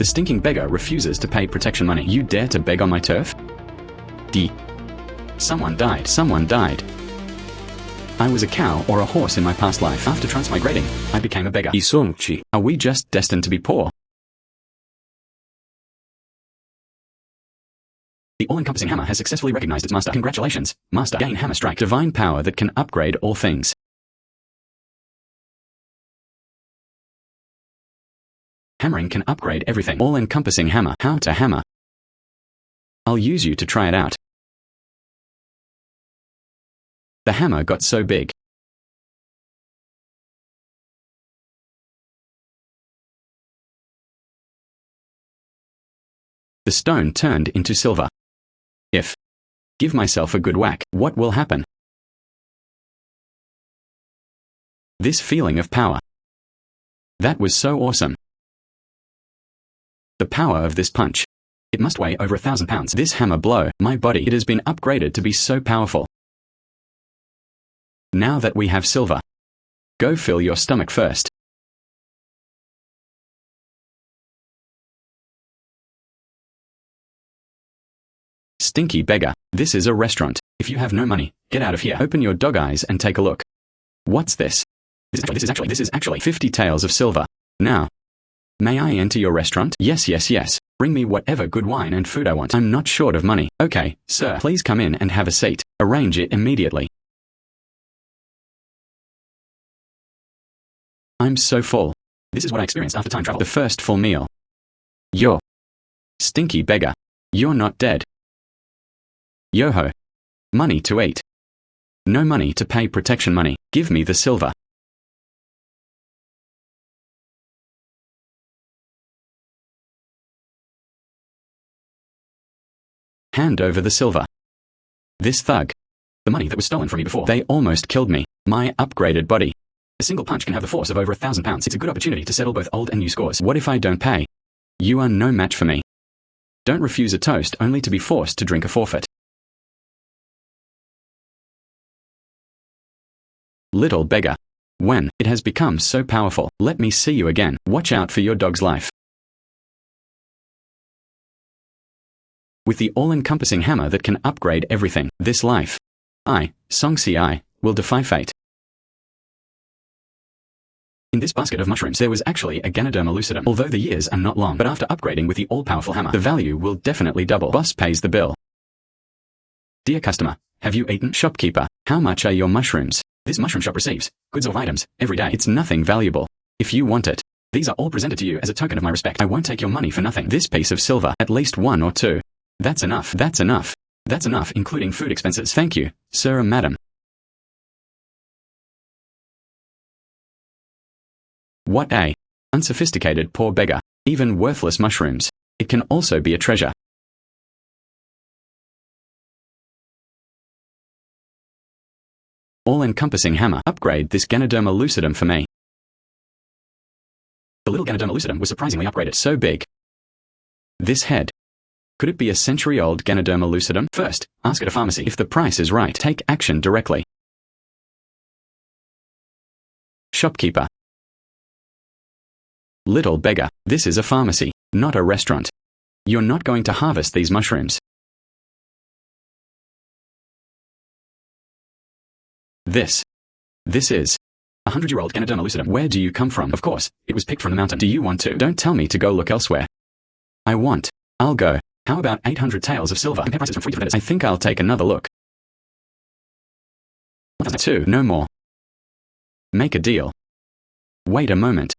The stinking beggar refuses to pay protection money. You dare to beg on my turf? D. Someone died. Someone died. I was a cow or a horse in my past life. After transmigrating, I became a beggar. Isongchi. Are we just destined to be poor? The all-encompassing hammer has successfully recognized its master. Congratulations, master. Gain hammer strike. Divine power that can upgrade all things. Hammering can upgrade everything. All-encompassing hammer. How to hammer? I'll use you to try it out. The hammer got so big. The stone turned into silver. If give myself a good whack, what will happen? This feeling of power. That was so awesome. The power of this punch. It must weigh over 1,000 pounds. This hammer blow, my body, it has been upgraded to be so powerful. Now that we have silver, go fill your stomach first. Stinky beggar, this is a restaurant. If you have no money, get out of here. Open your dog eyes and take a look. What's this? This is actually 50 taels of silver. Now, may I enter your restaurant? Yes, yes, yes. Bring me whatever good wine and food I want. I'm not short of money. Okay, sir, please come in and have a seat. Arrange it immediately. I'm so full. This is what I experienced after time travel. The first full meal. You're stinky beggar. You're not dead. Yo-ho. Money to eat. No money to pay protection money. Give me the silver. Hand over the silver. This thug. The money that was stolen from me before. They almost killed me. My upgraded body. A single punch can have the force of over 1,000 pounds. It's a good opportunity to settle both old and new scores. What if I don't pay? You are no match for me. Don't refuse a toast only to be forced to drink a forfeit. Little beggar. When it has become so powerful, let me see you again. Watch out for your dog's life. With the all-encompassing hammer that can upgrade everything, this life, I, Songsi I, will defy fate. In this basket of mushrooms there was actually a Ganoderma lucidum. Although the years are not long, but after upgrading with the all-powerful hammer, the value will definitely double. Boss pays the bill. Dear customer, have you eaten? Shopkeeper, how much are your mushrooms? This mushroom shop receives goods or items every day. It's nothing valuable. If you want it, these are all presented to you as a token of my respect. I won't take your money for nothing. This piece of silver, at least 1 or 2. That's enough. That's enough. That's enough, including food expenses. Thank you, sir and madam. What a unsophisticated poor beggar. Even worthless mushrooms. It can also be a treasure. All-encompassing hammer. Upgrade this Ganoderma lucidum for me. The little Ganoderma lucidum was surprisingly upgraded. So big. This head. Could it be a century-old Ganoderma lucidum? First, ask at a pharmacy. If the price is right, take action directly. Shopkeeper. Little beggar, this is a pharmacy, not a restaurant. You're not going to harvest these mushrooms. This is a 100-year-old Ganoderma lucidum. Where do you come from? Of course, it was picked from the mountain. Do you want to? Don't tell me to go look elsewhere. I want. I'll go. How about 800 taels of silver? Compare prices from 3 different vendors. I think I'll take another look. 2, no more. Make a deal. Wait a moment.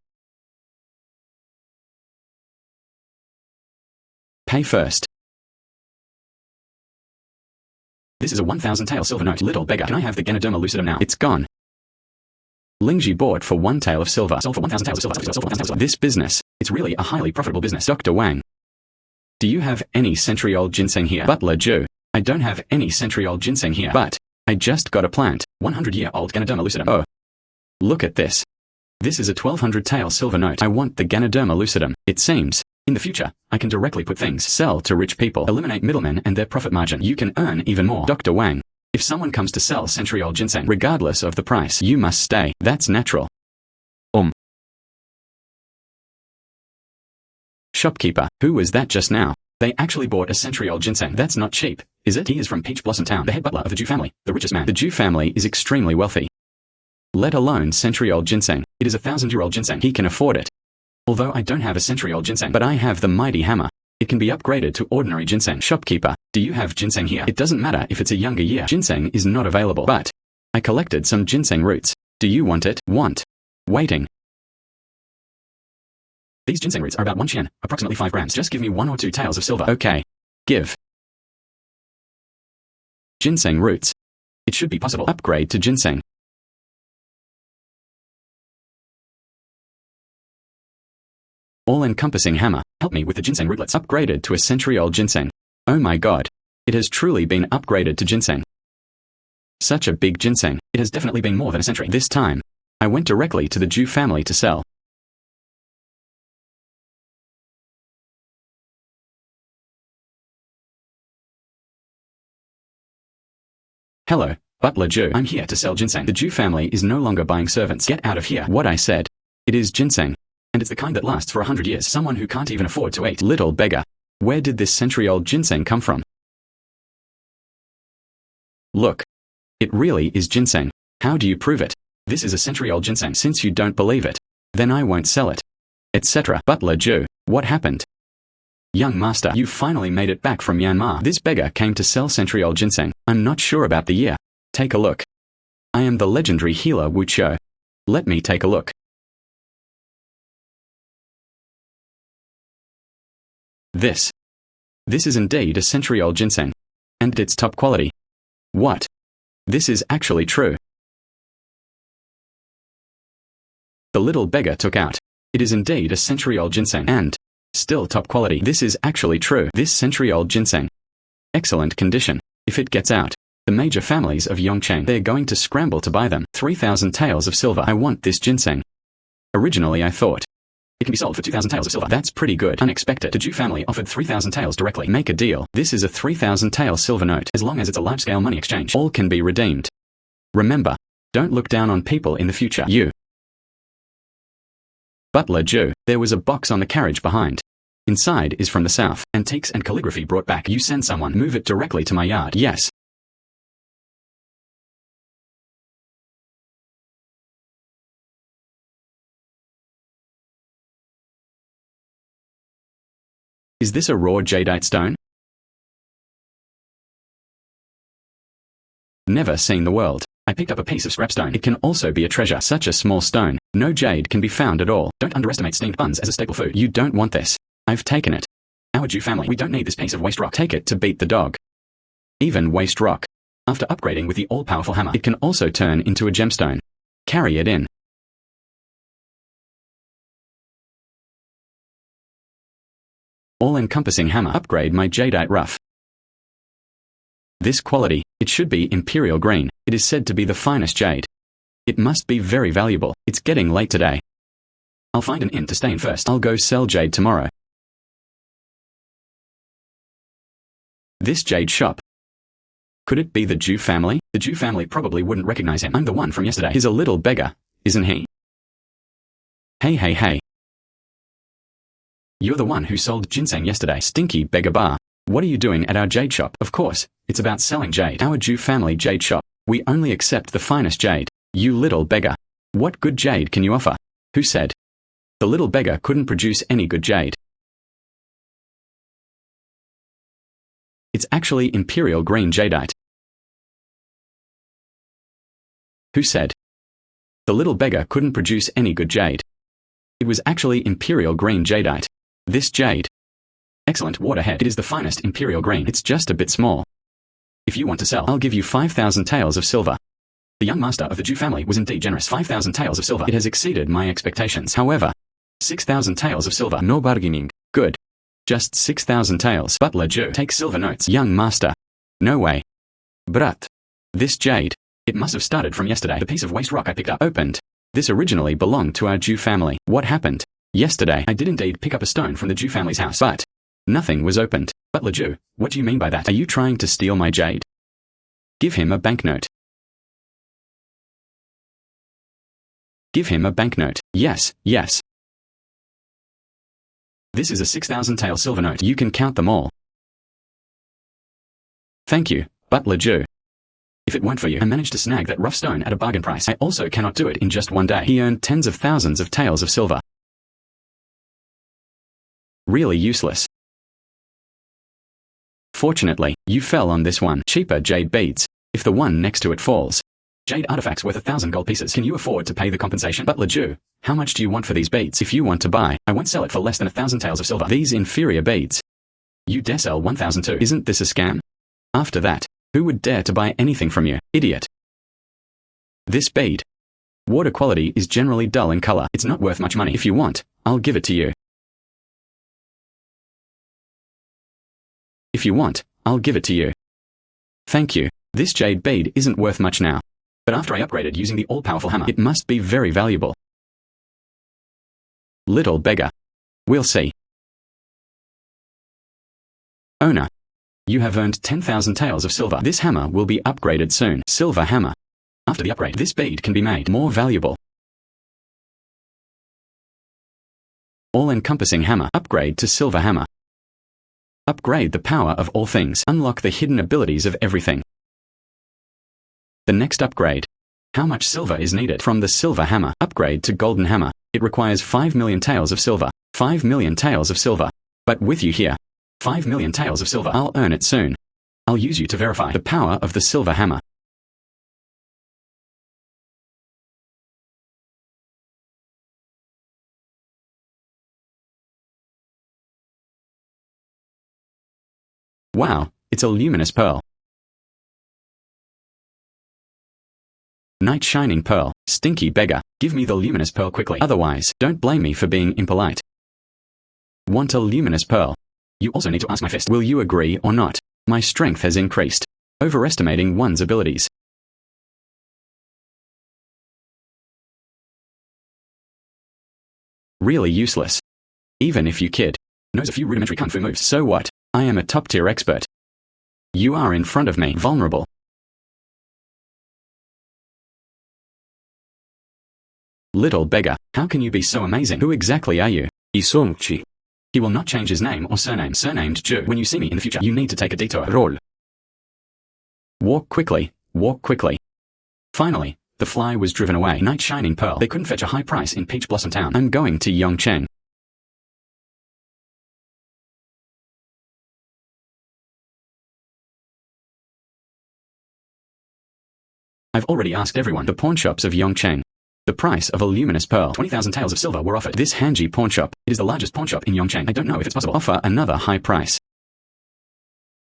Pay first. This is a 1,000 tael silver note. Little beggar, can I have the Ganoderma lucidum now? It's gone. Lingji bought for 1 tael of silver. Sold for 1,000 taels of silver. This business, it's really a highly profitable business. Dr. Wang. Do you have any century-old ginseng here? Butler Jew. I don't have any century-old ginseng here. But I just got a plant. 100-year-old Ganoderma lucidum. Oh. Look at this. This is a 1,200 tael silver note. I want the Ganoderma lucidum. It seems. In the future, I can directly put things, sell to rich people, eliminate middlemen and their profit margin. You can earn even more. Dr. Wang. If someone comes to sell century-old ginseng, regardless of the price, you must stay. shopkeeper. Who was that just now? They actually bought a century-old ginseng. That's not cheap, is it? He is from Peach Blossom Town, the head butler of the Jew family, the richest man. The Jew family is extremely wealthy. Let alone century-old ginseng. It is 1,000-year-old ginseng. He can afford it. Although I don't have a century-old ginseng, but I have the mighty hammer. It can be upgraded to ordinary ginseng. Shopkeeper, do you have ginseng here? It doesn't matter if it's a younger year. Ginseng is not available, but I collected some ginseng roots. Do you want it? Want. Waiting. These ginseng roots are about 1 yen, approximately 5 grams. Just give me 1 or 2 taels of silver. Okay. Give. Ginseng roots. It should be possible. Upgrade to ginseng. All-Encompassing Hammer. Help me with the ginseng rootlets. Upgraded to a century-old ginseng. Oh my god. It has truly been upgraded to ginseng. Such a big ginseng. It has definitely been more than a century. This time, I went directly to the Jew family to sell. Hello, Butler Jew. I'm here to sell ginseng. The Jew family is no longer buying servants. Get out of here. What I said. It is ginseng. And it's the kind that lasts for 100 years. Someone who can't even afford to eat. Little beggar. Where did this century-old ginseng come from? Look. It really is ginseng. How do you prove it? This is a century-old ginseng. Since you don't believe it, then I won't sell it. Etc. Butler Jew. What happened? Young master, you finally made it back from Myanmar. This beggar came to sell century-old ginseng. I'm not sure about the year. Take a look. I am the legendary healer Wu Cho. Let me take a look. This is indeed a century-old ginseng. And it's top quality. What? This is actually true. The little beggar took out. It is indeed a century-old ginseng. And still top quality. This is actually true. This century-old ginseng. Excellent condition. If it gets out, the major families of Yongcheng, they're going to scramble to buy them. 3,000 taels of silver. I want this ginseng. Originally I thought it can be sold for 2,000 taels of silver. That's pretty good. Unexpected. The Jew family offered 3,000 taels directly. Make a deal. This is a 3,000 tael silver note. As long as it's a large-scale money exchange, all can be redeemed. Remember, don't look down on people in the future. You. Butler Jew. There was a box on the carriage behind. Inside is from the south. Antiques and calligraphy brought back. You send someone. Move it directly to my yard. Yes. Is this a raw jadeite stone? Never seen the world. I picked up a piece of scrap stone. It can also be a treasure. Such a small stone. No jade can be found at all. Don't underestimate steamed buns as a staple food. You don't want this. I've taken it. Our Jew family. We don't need this piece of waste rock. Take it to beat the dog. Even waste rock. After upgrading with the all-powerful hammer, it can also turn into a gemstone. Carry it in. All-encompassing hammer. Upgrade my jadeite rough. This quality, it should be imperial green. It is said to be the finest jade. It must be very valuable. It's getting late today. I'll find an inn to stay in first. I'll go sell jade tomorrow. This jade shop. Could it be the Jew family? The Jew family probably wouldn't recognize him. I'm the one from yesterday. He's a little beggar, isn't he? Hey hey hey. You're the one who sold ginseng yesterday. Stinky beggar bar. What are you doing at our jade shop? Of course, it's about selling jade. Our Jew family jade shop. We only accept the finest jade. You little beggar. What good jade can you offer? Who said? The little beggar couldn't produce any good jade. It's actually imperial green jadeite. Who said? The little beggar couldn't produce any good jade. It was actually imperial green jadeite. This jade. Excellent waterhead. It is the finest imperial green. It's just a bit small. If you want to sell, I'll give you 5,000 taels of silver. The young master of the Jew family was indeed generous. 5,000 taels of silver. It has exceeded my expectations. However, 6,000 taels of silver. No bargaining. Good. Just 6,000 taels. Butler Jew. Take silver notes. Young master. No way. Brat. This jade. It must have started from yesterday. The piece of waste rock I picked up. Opened. This originally belonged to our Jew family. What happened? Yesterday, I did indeed pick up a stone from the Jew family's house, but nothing was opened. Butler Jew, what do you mean by that? Are you trying to steal my jade? Give him a banknote. Give him a banknote. Yes, yes. This is a 6,000 tael silver note. You can count them all. Thank you, Butler Jew. If it weren't for you, I managed to snag that rough stone at a bargain price. I also cannot do it in just one day. He earned tens of thousands of taels of silver. Really useless. Fortunately, you fell on this one. Cheaper jade beads. If the one next to it falls. Jade artifacts worth 1,000 gold pieces. Can you afford to pay the compensation? Butler Jew, how much do you want for these beads? If you want to buy, I won't sell it for less than 1,000 taels of silver. These inferior beads. You dare sell 1,002. Isn't this a scam? After that, who would dare to buy anything from you, idiot? This bead. Water quality is generally dull in color. It's not worth much money. If you want, I'll give it to you. If you want, I'll give it to you. Thank you. This jade bead isn't worth much now. But after I upgraded using the all-powerful hammer, it must be very valuable. Little beggar. We'll see. Owner. You have earned 10,000 taels of silver. This hammer will be upgraded soon. Silver hammer. After the upgrade, this bead can be made more valuable. All-encompassing hammer. Upgrade to silver hammer. Upgrade the power of all things. Unlock the hidden abilities of everything. The next upgrade. How much silver is needed? From the silver hammer. Upgrade to golden hammer. It requires 5 million taels of silver. 5 million taels of silver. But with you here. 5 million taels of silver. I'll earn it soon. I'll use you to verify the power of the silver hammer. Wow, it's a luminous pearl. Night shining pearl. Stinky beggar. Give me the luminous pearl quickly. Otherwise, don't blame me for being impolite. Want a luminous pearl? You also need to ask my fist. Will you agree or not? My strength has increased. Overestimating one's abilities. Really useless. Even if you kid knows a few rudimentary kung fu moves. So what? I am a top-tier expert. You are in front of me. Vulnerable. Little beggar. How can you be so amazing? Who exactly are you? Isongchi. He will not change his name or surname. Surnamed Jew. When you see me in the future, you need to take a detour. Roll. Walk quickly. Walk quickly. Finally, the fly was driven away. Night shining pearl. They couldn't fetch a high price in Peach Blossom Town. I'm going to Yongcheng. I've already asked everyone. The pawnshops of Yongcheng. The price of a luminous pearl. 20,000 taels of silver were offered. This Hanji pawnshop. It is the largest pawnshop in Yongcheng. I don't know if it's possible. Offer another high price.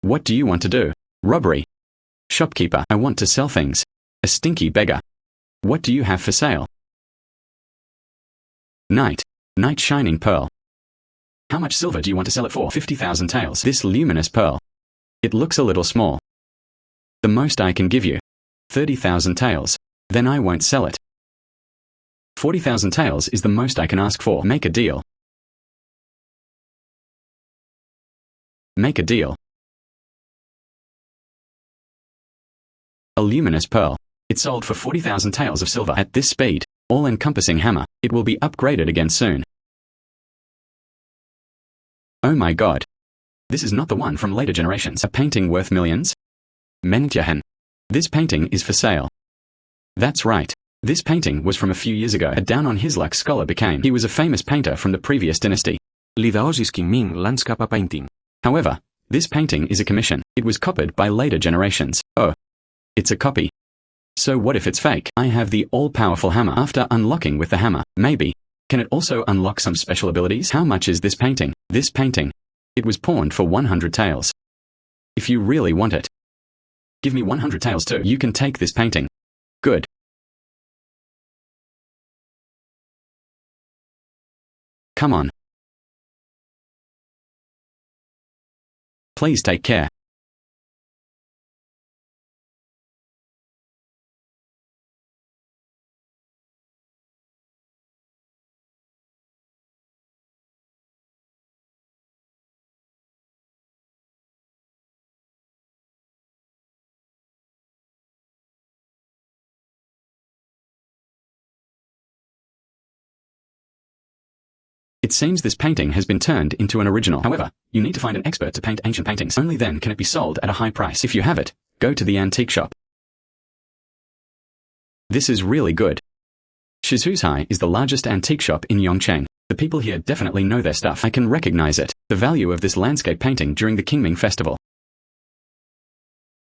What do you want to do? Robbery. Shopkeeper. I want to sell things. A stinky beggar. What do you have for sale? Night. Night shining pearl. How much silver do you want to sell it for? 50,000 taels. This luminous pearl. It looks a little small. The most I can give you. 30,000 taels. Then I won't sell it. 40,000 taels is the most I can ask for. Make a deal. Make a deal. A luminous pearl. It sold for 40,000 taels of silver. At this speed, all-encompassing hammer. It will be upgraded again soon. Oh my god. This is not the one from later generations. A painting worth millions? Mentyahan. This painting is for sale. That's right. This painting was from a few years ago. A down-on-his-luck scholar became. He was a famous painter from the previous dynasty. Lidaosisking Ming landscape painting. However, this painting is a commission. It was copied by later generations. Oh. It's a copy. So what if it's fake? I have the all-powerful hammer. After unlocking with the hammer, maybe. Can it also unlock some special abilities? How much is this painting? This painting. It was pawned for 100 taels. If you really want it. Give me 100 taels too. You can take this painting. Good. Come on. Please take care. It seems this painting has been turned into an original. However, you need to find an expert to paint ancient paintings. Only then can it be sold at a high price. If you have it, go to the antique shop. This is really good. Shizuhai is the largest antique shop in Yongcheng. The people here definitely know their stuff. I can recognize it. The value of this landscape painting during the Qingming festival.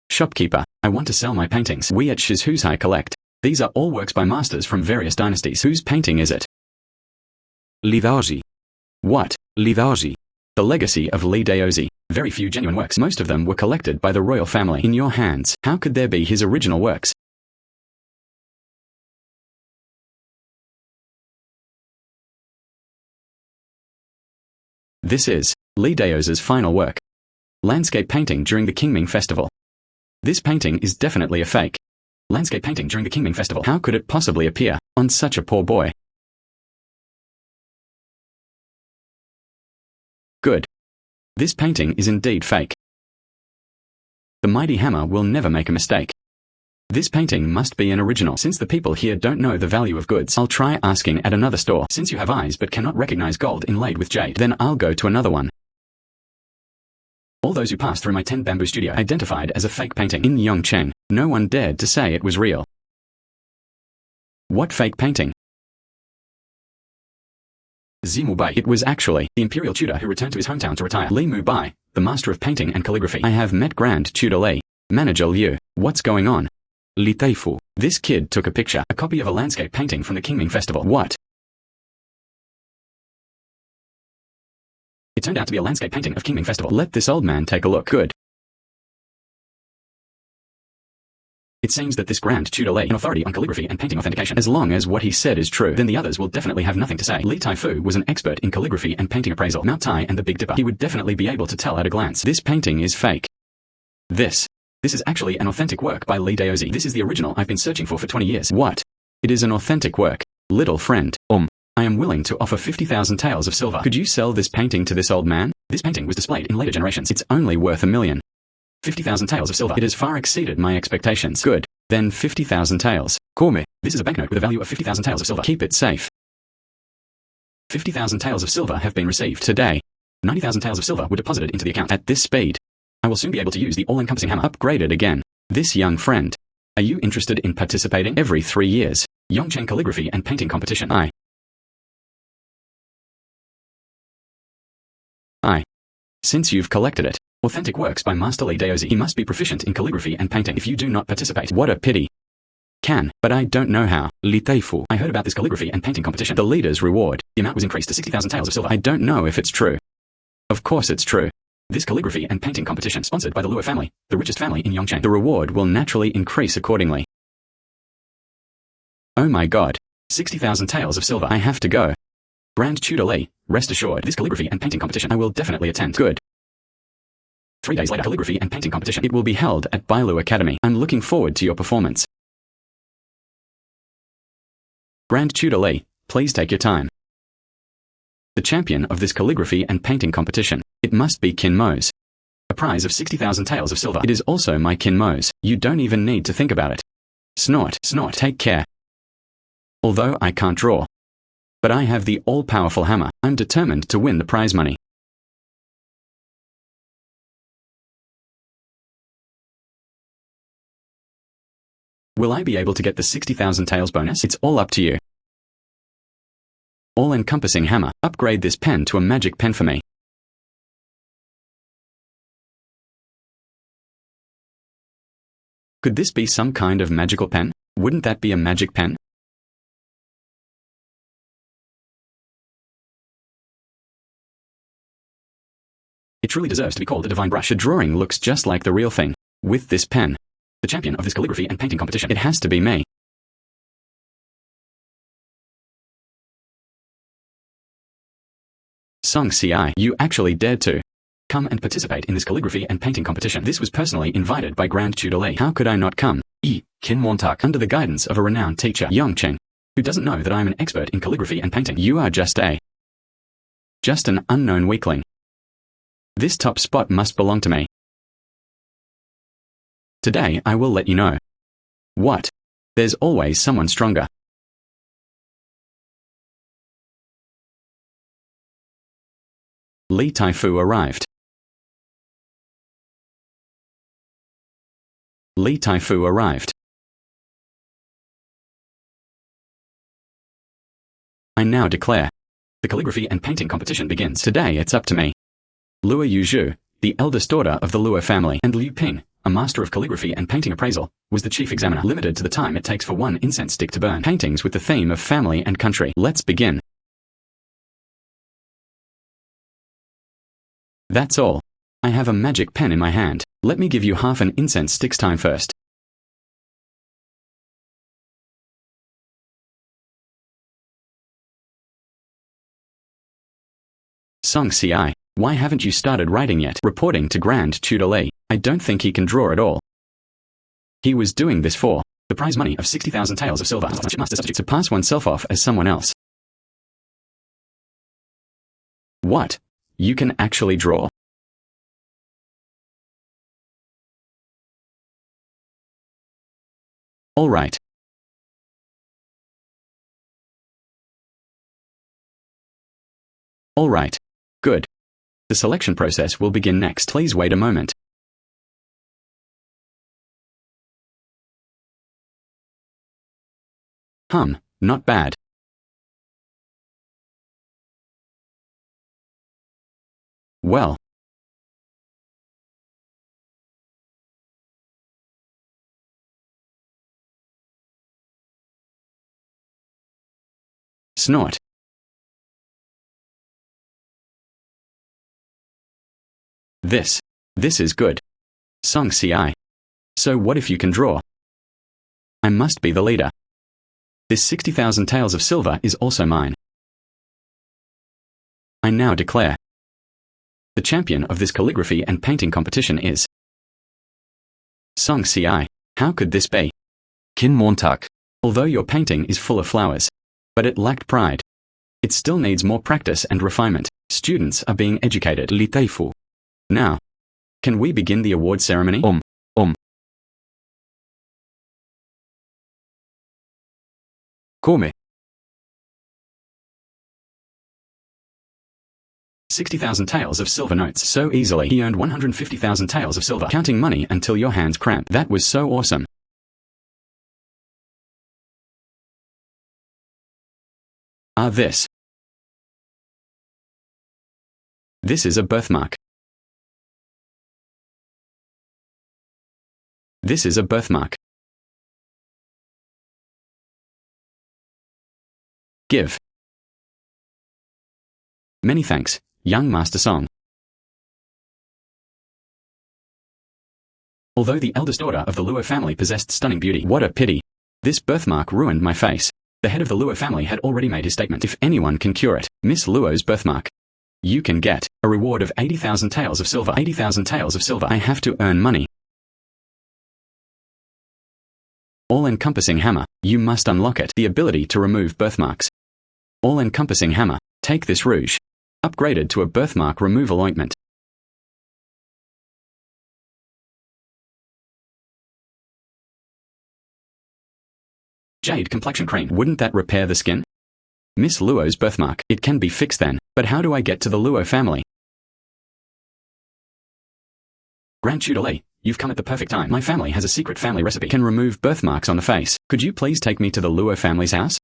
Shopkeeper, I want to sell my paintings. We at Shizuhai collect. These are all works by masters from various dynasties. Whose painting is it? Li Daozi. What? Li Daozi. The legacy of Li Daozi. Very few genuine works. Most of them were collected by the royal family. In your hands, how could there be his original works? This is Li Daozi's final work. Landscape painting during the Qingming festival. This painting is definitely a fake. Landscape painting during the Qingming festival. How could it possibly appear on such a poor boy? Good. This painting is indeed fake. The mighty hammer will never make a mistake. This painting must be an original. Since the people here don't know the value of goods, I'll try asking at another store. Since you have eyes but cannot recognize gold inlaid with jade, then I'll go to another one. All those who passed through my 10 bamboo studio identified as a fake painting. In Yongcheng, no one dared to say it was real. What fake painting? Zimu Bai. It was actually the imperial tutor who returned to his hometown to retire. Li Mu Bai, the master of painting and calligraphy. I have met Grand Tutor Li. Manager Liu. What's going on? Li Taifu. This kid took a picture, a copy of a landscape painting from the Qingming festival. What? It turned out to be a landscape painting of Qingming festival. Let this old man take a look. Good. It seems that this Grand Tutor Li, an authority on calligraphy and painting authentication. As long as what he said is true, then the others will definitely have nothing to say. Li Taifu was an expert in calligraphy and painting appraisal. Mount Tai and the Big Dipper. He would definitely be able to tell at a glance. This painting is fake. This is actually an authentic work by Li Daozi. This is the original I've been searching for 20 years. What? It is an authentic work. Little friend. I am willing to offer 50,000 taels of silver. Could you sell this painting to this old man? This painting was displayed in later generations. It's only worth 1 million. 50,000 taels of silver. It has far exceeded my expectations. Good. Then 50,000 taels. Come. This is a banknote with a value of 50,000 taels of silver. Keep it safe. 50,000 taels of silver have been received today. 90,000 taels of silver were deposited into the account. At this speed, I will soon be able to use the all-encompassing hammer upgraded again. This young friend. Are you interested in participating? Every 3 years, Yongcheng calligraphy and painting competition. Since you've collected it, authentic works by Master Li Daozi, he must be proficient in calligraphy and painting. If you do not participate, what a pity. But I don't know how. Li Taifu. I heard about this calligraphy and painting competition. The leader's reward. The amount was increased to 60,000 taels of silver. I don't know if it's true. Of course it's true. This calligraphy and painting competition, sponsored by the Luo family, the richest family in Yongcheng. The reward will naturally increase accordingly. Oh my god. 60,000 taels of silver. I have to go. Grand Tutor Li, rest assured, this calligraphy and painting competition I will definitely attend. Good. 3 days later, calligraphy and painting competition. It will be held at Bailu Academy. I'm looking forward to your performance. Grand Tutor Li, please take your time. The champion of this calligraphy and painting competition. It must be Qin Mo's. A prize of 60,000 taels of silver. It is also my Qin Mo's. You don't even need to think about it. Snort, snort, take care. Although I can't draw. But I have the all-powerful hammer. I'm determined to win the prize money. Will I be able to get the 60,000 taels bonus? It's all up to you. All-Encompassing Hammer. Upgrade this pen to a magic pen for me. Could this be some kind of magical pen? Wouldn't that be a magic pen? It truly deserves to be called a divine brush. The drawing looks just like the real thing. With this pen. The champion of this calligraphy and painting competition. It has to be me. Song Ci, you actually dared to come and participate in this calligraphy and painting competition. This was personally invited by Grand Tutor Li. How could I not come? Qin Wantak, under the guidance of a renowned teacher, Yongcheng, who doesn't know that I am an expert in calligraphy and painting. You are just an unknown weakling. This top spot must belong to me. Today I will let you know. What? There's always someone stronger. Li Taifu arrived. Li Taifu arrived. I now declare. The calligraphy and painting competition begins. Today it's up to me. Luo Yuzhu, the eldest daughter of the Luo family, and Liu Ping, a master of calligraphy and painting appraisal, was the chief examiner, limited to the time it takes for one incense stick to burn. Paintings with the theme of family and country. Let's begin. That's all. I have a magic pen in my hand. Let me give you half an incense stick's time first. Song Ci, why haven't you started writing yet? Reporting to Grand Tutor Li, I don't think he can draw at all. He was doing this for the prize money of 60,000 taels of silver. To pass oneself off as someone else. What? You can actually draw? All right. All right. Good. The selection process will begin next. Please wait a moment. Not bad. Well. Snort. This is good. Song Ci. So what if you can draw? I must be the leader. This 60,000 taels of silver is also mine. I now declare. The champion of this calligraphy and painting competition is Song Ci. How could this be? Kin Montag. Although your painting is full of flowers, but it lacked pride. It still needs more practice and refinement. Students are being educated. Li Taifu. Now, can we begin the award ceremony? Come. 60,000 taels of silver notes. So easily. He earned 150,000 taels of silver. Counting money until your hands cramp. That was so awesome. This is a birthmark. This is a birthmark. Give. Many thanks, young Master Song. Although the eldest daughter of the Luo family possessed stunning beauty, what a pity. This birthmark ruined my face. The head of the Luo family had already made his statement. If anyone can cure it, Miss Luo's birthmark. You can get a reward of 80,000 taels of silver. 80,000 taels of silver. I have to earn money. All-Encompassing Hammer. You must unlock it. The ability to remove birthmarks. All-Encompassing Hammer. Take this rouge. Upgraded to a birthmark removal ointment. Jade complexion cream. Wouldn't that repair the skin? Miss Luo's birthmark. It can be fixed then, but how do I get to the Luo family? Grand Tutor Li, you've come at the perfect time. My family has a secret family recipe. Can remove birthmarks on the face. Could you please take me to the Luo family's house?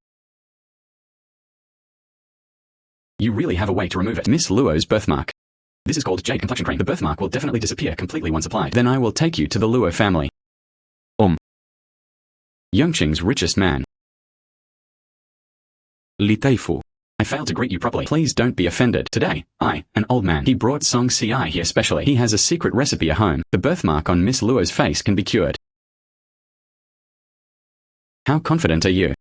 You really have a way to remove it. Miss Luo's birthmark. This is called Jade complexion cream. The birthmark will definitely disappear completely once applied. Then I will take you to the Luo family. Yongqing's richest man. Li Taifu. I failed to greet you properly. Please don't be offended. Today, an old man. He brought Song Ci here specially. He has a secret recipe at home. The birthmark on Miss Luo's face can be cured. How confident are you?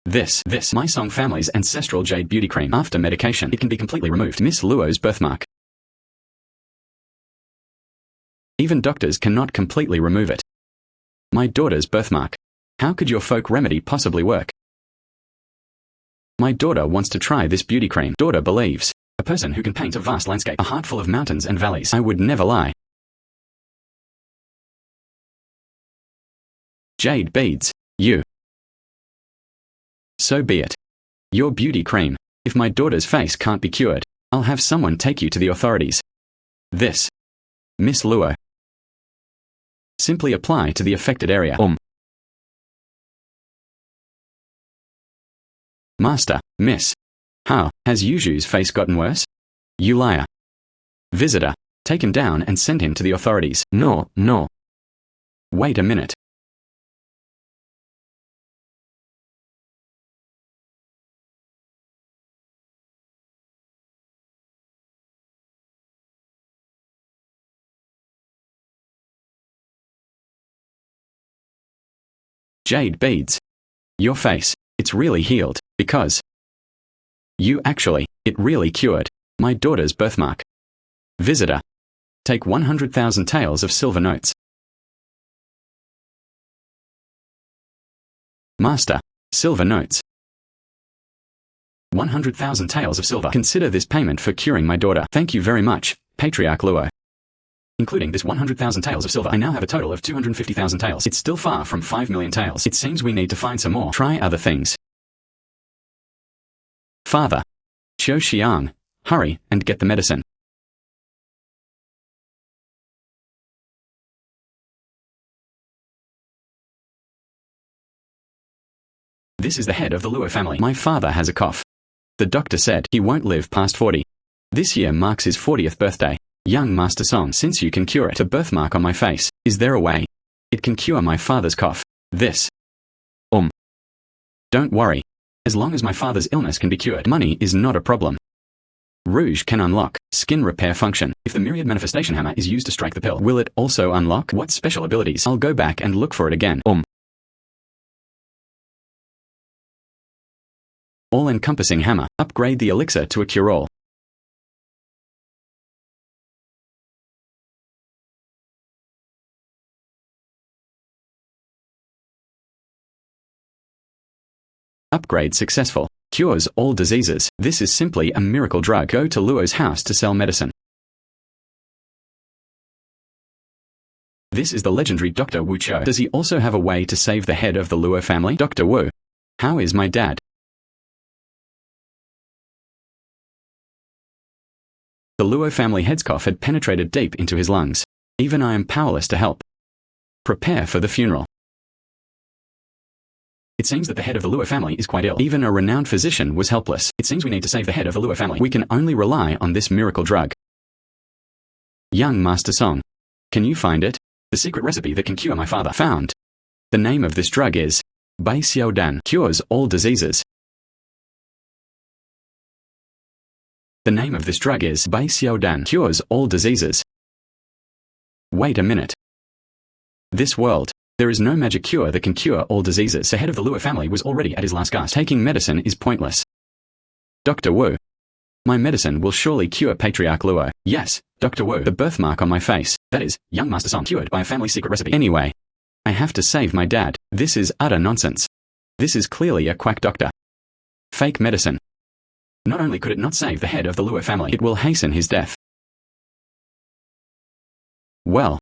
This, my Song family's ancestral jade beauty cream. After medication, it can be completely removed. Miss Luo's birthmark. Even doctors cannot completely remove it. My daughter's birthmark. How could your folk remedy possibly work? My daughter wants to try this beauty cream. Daughter believes. A person who can paint a vast landscape, a heart full of mountains and valleys. I would never lie. Jade beads. You. So be it. Your beauty cream. If my daughter's face can't be cured, I'll have someone take you to the authorities. This. Miss Luo. Simply apply to the affected area. Master, Miss. How, has Yuju's face gotten worse? You liar. Visitor, take him down and send him to the authorities. No. Wait a minute. Jade beads. Your face, it's really healed, because it really cured my daughter's birthmark. Visitor, take 100,000 taels of silver notes. Master, silver notes. 100,000 taels of silver. Consider this payment for curing my daughter. Thank you very much, Patriarch Luo. Including this 100,000 taels of silver, I now have a total of 250,000 taels. It's still far from 5 million taels. It seems we need to find some more. Try other things. Father. Xiao Xiang, hurry and get the medicine. This is the head of the Luo family. My father has a cough. The doctor said he won't live past 40. This year marks his 40th birthday. Young Master Song, since you can cure it, the birthmark on my face, is there a way? It can cure my father's cough. This. Don't worry. As long as my father's illness can be cured, money is not a problem. Rouge can unlock skin repair function. If the myriad manifestation hammer is used to strike the pill, will it also unlock what special abilities? I'll go back and look for it again. All-Encompassing Hammer. Upgrade the elixir to a cure-all. Upgrade successful. Cures all diseases. This is simply a miracle drug. Go to Luo's house to sell medicine. This is the legendary Dr. Wu Cho. Does he also have a way to save the head of the Luo family? Dr. Wu. How is my dad? The Luo family head's cough had penetrated deep into his lungs. Even I am powerless to help. Prepare for the funeral. It seems that the head of the Luo family is quite ill. Even a renowned physician was helpless. It seems we need to save the head of the Luo family. We can only rely on this miracle drug. Young Master Song. Can you find it? The secret recipe that can cure my father. Found. The name of this drug is Bai Xiao Dan. Cures all diseases. The name of this drug is Bai Xiao Dan. Cures all diseases. Wait a minute. This world. There is no magic cure that can cure all diseases. The head of the Luo family was already at his last gasp. Taking medicine is pointless. Dr. Wu. My medicine will surely cure Patriarch Luo. Yes, Dr. Wu. The birthmark on my face, that is, young Master Song, cured by a family secret recipe. Anyway, I have to save my dad. This is utter nonsense. This is clearly a quack doctor. Fake medicine. Not only could it not save the head of the Luo family, it will hasten his death. Well.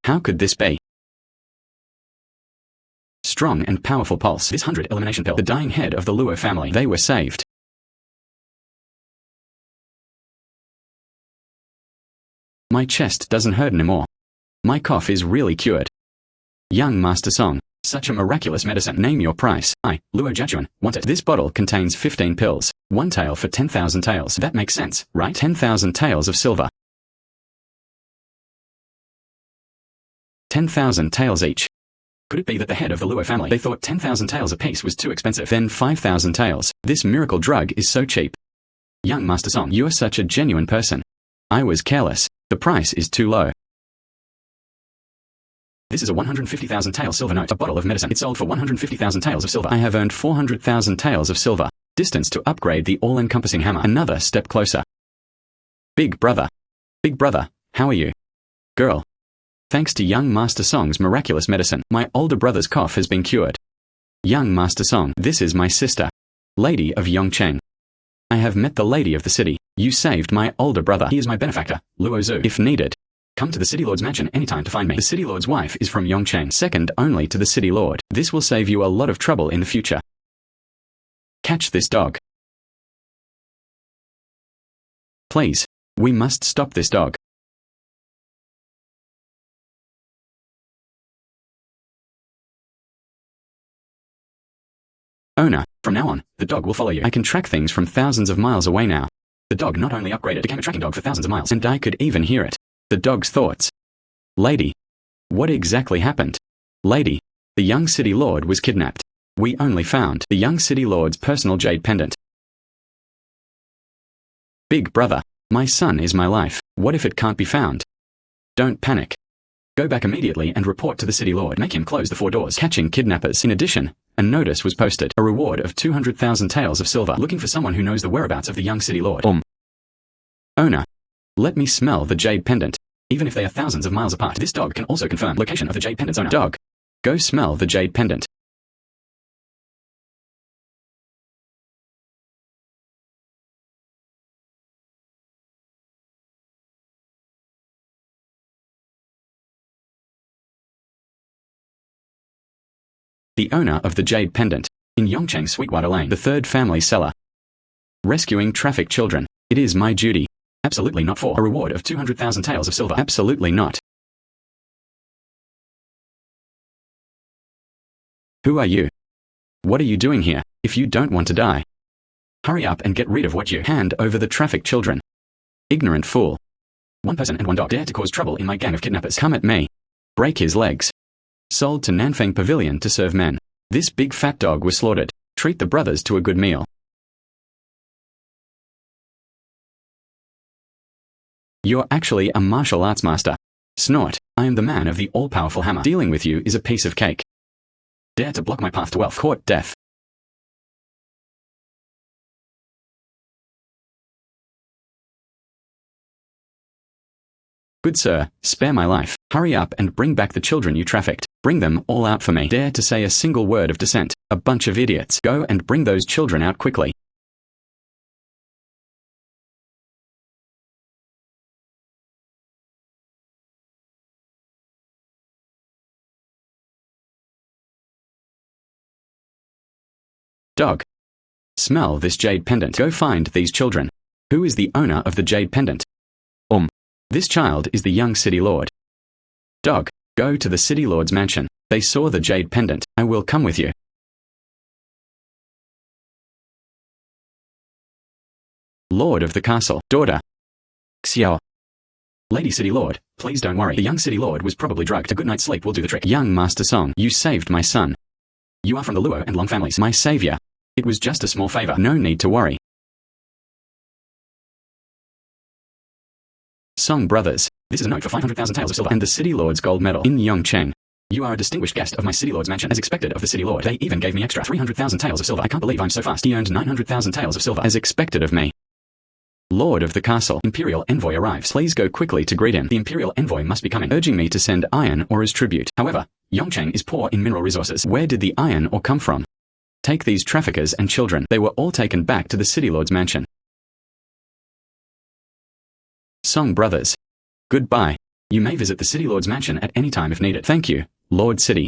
How could this be? Strong and powerful pulse. This 100 elimination pill. The dying head of the Luo family. They were saved. My chest doesn't hurt anymore. My cough is really cured. Young Master Song. Such a miraculous medicine. Name your price. I, Luo Jiachuan, want it. This bottle contains 15 pills. One tael for 10,000 taels. That makes sense, right? 10,000 taels of silver. 10,000 taels each. Could it be that the head of the Luo family, they thought 10,000 taels apiece was too expensive? Then 5,000 taels. This miracle drug is so cheap. Young Master Song, you're such a genuine person. I was careless. The price is too low. This is a 150,000 tael silver note. A bottle of medicine. It sold for 150,000 taels of silver. I have earned 400,000 taels of silver. Distance to upgrade the all-encompassing hammer. Another step closer. Big brother. Big brother, how are you? Girl. Thanks to young Master Song's miraculous medicine, my older brother's cough has been cured. Young Master Song, this is my sister. Lady of Yongcheng. I have met the lady of the city. You saved my older brother. He is my benefactor, Luo Zhu. If needed, Come to the City Lord's mansion anytime to find me. The City Lord's wife is from Yongcheng, second only to the City Lord. This will save you a lot of trouble in the future. Catch this dog. Please. We must stop this dog. Owner, from now on, the dog will follow you. I can track things from thousands of miles away now. The dog not only upgraded, became a tracking dog for thousands of miles, and I could even hear it. The dog's thoughts. Lady. What exactly happened? Lady. The young City Lord was kidnapped. We only found the young City Lord's personal jade pendant. Big brother. My son is my life. What if it can't be found? Don't panic. Go back immediately and report to the City Lord. Make him close the 4 doors. Catching kidnappers. In addition, a notice was posted. A reward of 200,000 taels of silver. Looking for someone who knows the whereabouts of the young City Lord. Owner. Let me smell the jade pendant. Even if they are thousands of miles apart, this dog can also confirm location of the jade pendant's owner. Dog. Go smell the jade pendant. The owner of the jade pendant. In Yongcheng Sweetwater Lane, the third family seller. Rescuing trafficked children. It is my duty. Absolutely not. For a reward of 200,000 taels of silver. Absolutely not. Who are you? What are you doing here? If you don't want to die, hurry up and get rid of what you hand over the trafficked children. Ignorant fool. 1 person and 1 dog dare to cause trouble in my gang of kidnappers. Come at me. Break his legs. Sold to Nanfeng Pavilion to serve men. This big fat dog was slaughtered. Treat the brothers to a good meal. You're actually a martial arts master. Snort. I am the man of the all-powerful hammer. Dealing with you is a piece of cake. Dare to block my path to wealth. Court death. Good sir, spare my life. Hurry up and bring back the children you trafficked. Bring them all out for me. Dare to say a single word of dissent. A bunch of idiots. Go and bring those children out quickly. Dog. Smell this jade pendant. Go find these children. Who is the owner of the jade pendant? This child is the young City Lord. Dog. Go to the City Lord's mansion. They saw the jade pendant. I will come with you. Lord of the castle. Daughter. Xiao. Lady City Lord, please don't worry. The young City Lord was probably drugged. A good night's sleep will do the trick. Young Master Song. You saved my son. You are from the Luo and Long families. My savior. It was just a small favor. No need to worry. Song brothers. This is a note for 500,000 taels of silver and the City Lord's gold medal. In Yongcheng. You are a distinguished guest of my City Lord's mansion, as expected of the City Lord. They even gave me extra 300,000 taels of silver. I can't believe I'm so fast. He earned 900,000 taels of silver, as expected of me. Lord of the castle. Imperial envoy arrives. Please go quickly to greet him. The Imperial envoy must be coming, urging me to send iron ore as tribute. However, Yongcheng is poor in mineral resources. Where did the iron ore come from? Take these traffickers and children. They were all taken back to the City Lord's mansion. Song brothers. Goodbye. You may visit the City Lord's mansion at any time if needed. Thank you, Lord City.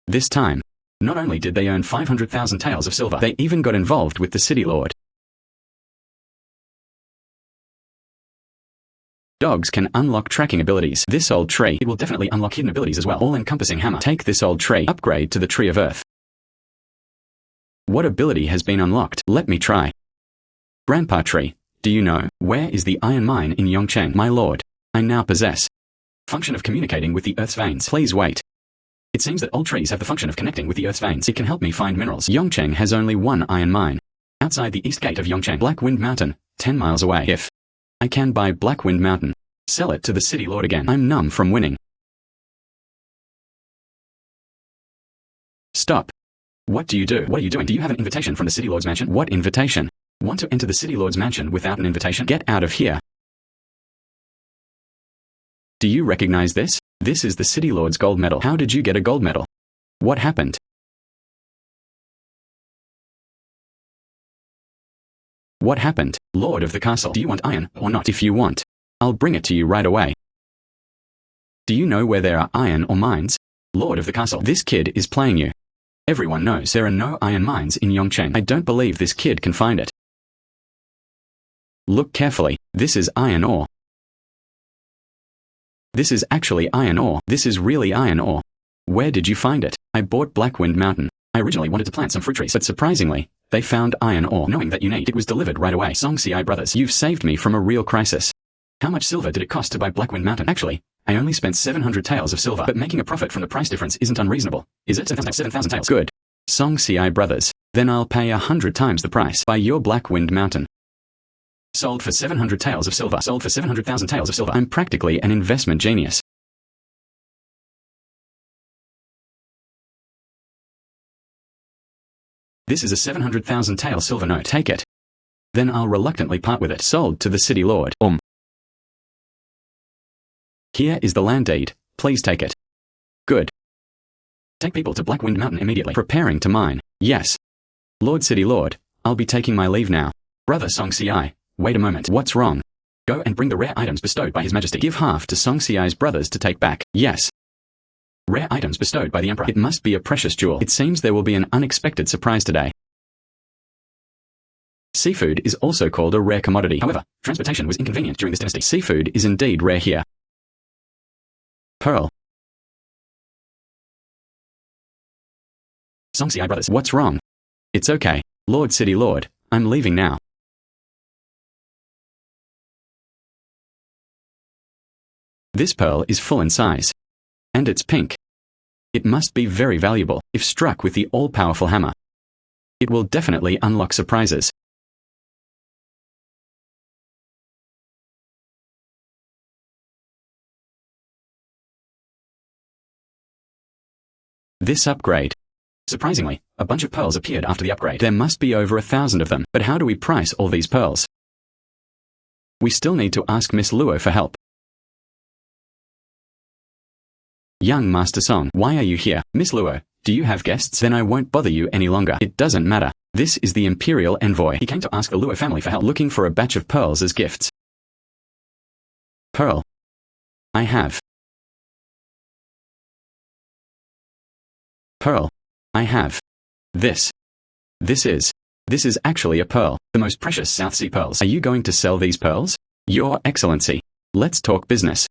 This time, not only did they earn 500,000 taels of silver, they even got involved with the City Lord. Dogs can unlock tracking abilities. This old tree, it will definitely unlock hidden abilities as well. All-Encompassing Hammer. Take this old tree. Upgrade to the Tree of Earth. What ability has been unlocked? Let me try. Grandpa Tree. Do you know, where is the iron mine in Yongcheng? My lord, I now possess function of communicating with the Earth's veins. Please wait. It seems that old trees have the function of connecting with the Earth's veins. It can help me find minerals. Yongcheng has only one iron mine. Outside the east gate of Yongcheng. Black Wind Mountain, 10 miles away. If I can buy Black Wind Mountain, sell it to the City Lord again. I'm numb from winning. Stop. What do you do? What are you doing? Do you have an invitation from the City Lord's mansion? What invitation? Want to enter the City Lord's mansion without an invitation? Get out of here. Do you recognize this? This is the City Lord's gold medal. How did you get a gold medal? What happened? What happened? Lord of the castle. Do you want iron or not? If you want, I'll bring it to you right away. Do you know where there are iron or mines? Lord of the castle. This kid is playing you. Everyone knows there are no iron mines in Yongcheng. I don't believe this kid can find it. Look carefully. This is iron ore. This is actually iron ore. This is really iron ore. Where did you find it? I bought Blackwind Mountain. I originally wanted to plant some fruit trees, but surprisingly, they found iron ore. Knowing that you need, it was delivered right away. Song Si brothers, you've saved me from a real crisis. How much silver did it cost to buy Blackwind Mountain? Actually, I only spent 700 taels of silver, but making a profit from the price difference isn't unreasonable, is it? 7,000 taels. Good. Song Si brothers, then I'll pay 100 times the price. Buy your Blackwind Mountain. Sold for 700 taels of silver. Sold for 700,000 taels of silver. I'm practically an investment genius. This is a 700,000 tael silver note. Take it. Then I'll reluctantly part with it. Sold to the city lord. Here is the land deed. Please take it. Good. Take people to Blackwind Mountain immediately. Preparing to mine. Yes. Lord City Lord, I'll be taking my leave now. Brother Song Si, wait a moment. What's wrong? Go and bring the rare items bestowed by His Majesty. Give half to Song Si's brothers to take back. Yes. Rare items bestowed by the Emperor. It must be a precious jewel. It seems there will be an unexpected surprise today. Seafood is also called a rare commodity. However, transportation was inconvenient during this dynasty. Seafood is indeed rare here. Pearl. Song Si brothers, what's wrong? It's okay. Lord City Lord, I'm leaving now. This pearl is full in size. And it's pink. It must be very valuable if struck with the all-powerful hammer. It will definitely unlock surprises. This upgrade. Surprisingly, a bunch of pearls appeared after the upgrade. There must be over 1,000 of them, but how do we price all these pearls? We still need to ask Miss Luo for help. Young Master Song, why are you here? Miss Luo, do you have guests? Then I won't bother you any longer. It doesn't matter. This is the Imperial Envoy. He came to ask the Luo family for help, looking for a batch of pearls as gifts. Pearl. I have. Pearl. I have. This. This is actually a pearl. The most precious South Sea pearls. Are you going to sell these pearls? Your Excellency. Let's talk business.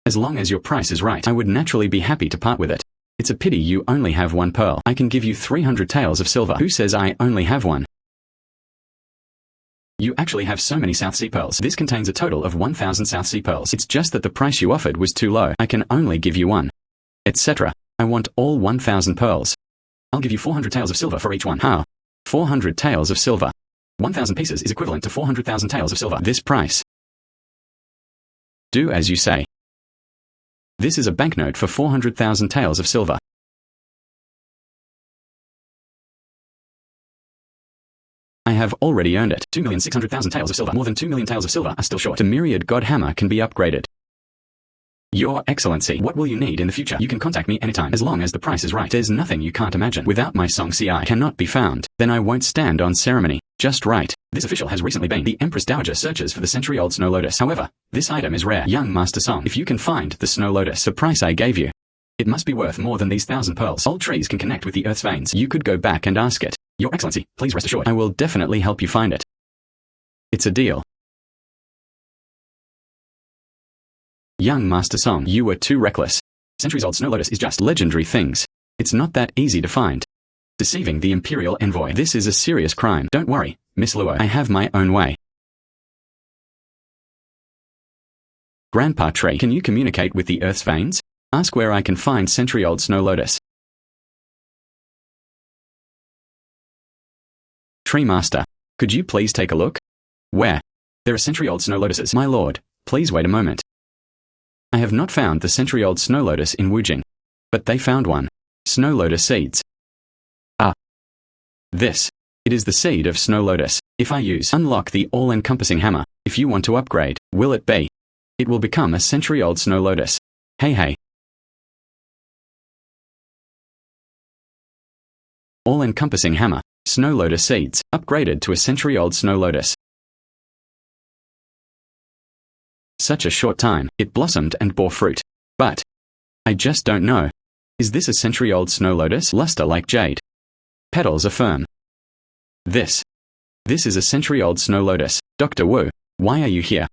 As long as your price is right, I would naturally be happy to part with it. It's a pity you only have one pearl. I can give you 300 taels of silver. Who says I only have one? You actually have so many South Sea pearls. This contains a total of 1,000 South Sea pearls. It's just that the price you offered was too low. I can only give you one. Etc. I want all 1,000 pearls. I'll give you 400 taels of silver for each one. How? 400 taels of silver. 1,000 pieces is equivalent to 400,000 taels of silver. This price. Do as you say. This is a banknote for 400,000 taels of silver. I have already earned it. 2,600,000 taels of silver. More than 2 million taels of silver are still short. The myriad god hammer can be upgraded. Your Excellency, what will you need in the future? You can contact me anytime, as long as the price is right. There's nothing you can't imagine. Without my Song Si cannot be found, then I won't stand on ceremony. Just right. This official has recently been. The Empress Dowager searches for the century-old snow lotus. However, this item is rare. Young Master Song, if you can find the snow lotus, the price I gave you, it must be worth more than these 1,000 pearls. Old trees can connect with the earth's veins. You could go back and ask it. Your Excellency, please rest assured, I will definitely help you find it. It's a deal. Young Master Song, you were too reckless. Centuries-old snow lotus is just legendary things. It's not that easy to find. Deceiving the Imperial Envoy. This is a serious crime. Don't worry, Miss Luo. I have my own way. Grandpa Tree, can you communicate with the Earth's veins? Ask where I can find century-old snow lotus. Tree Master, could you please take a look? Where? There are century-old snow lotuses. My lord, please wait a moment. I have not found the century-old snow lotus in Wujing, but they found one. Snow lotus seeds. This. It is the seed of snow lotus. If I use unlock the all-encompassing hammer, if you want to upgrade, will it be? It will become a century-old snow lotus. Hey. All-encompassing hammer, snow lotus seeds, upgraded to a century-old snow lotus. Such a short time, it blossomed and bore fruit. But I just don't know. Is this a century-old snow lotus? Luster like jade. Petals are firm. This is a century-old snow lotus. Dr. Wu, why are you here?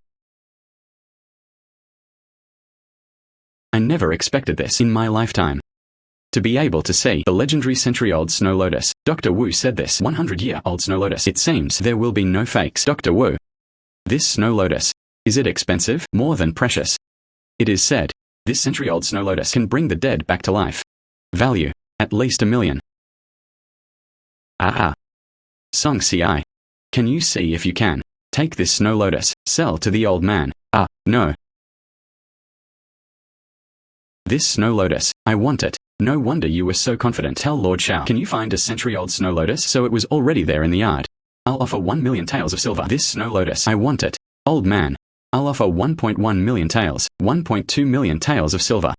I never expected this in my lifetime. To be able to see the legendary century-old snow lotus. Dr. Wu said this 100-year-old snow lotus. It seems there will be no fakes. Dr. Wu, this snow lotus, is it expensive? More than precious. It is said, this century-old snow lotus can bring the dead back to life. Value, at least $1 million. Song Ci. Can you see if you can? Take this snow lotus, sell to the old man. No. This snow lotus, I want it. No wonder you were so confident. Tell Lord Shao. Can you find a century-old snow lotus? So it was already there in the yard. I'll offer 1 million taels of silver. This snow lotus, I want it. Old man. I'll offer 1.1 million taels, 1.2 million taels of silver.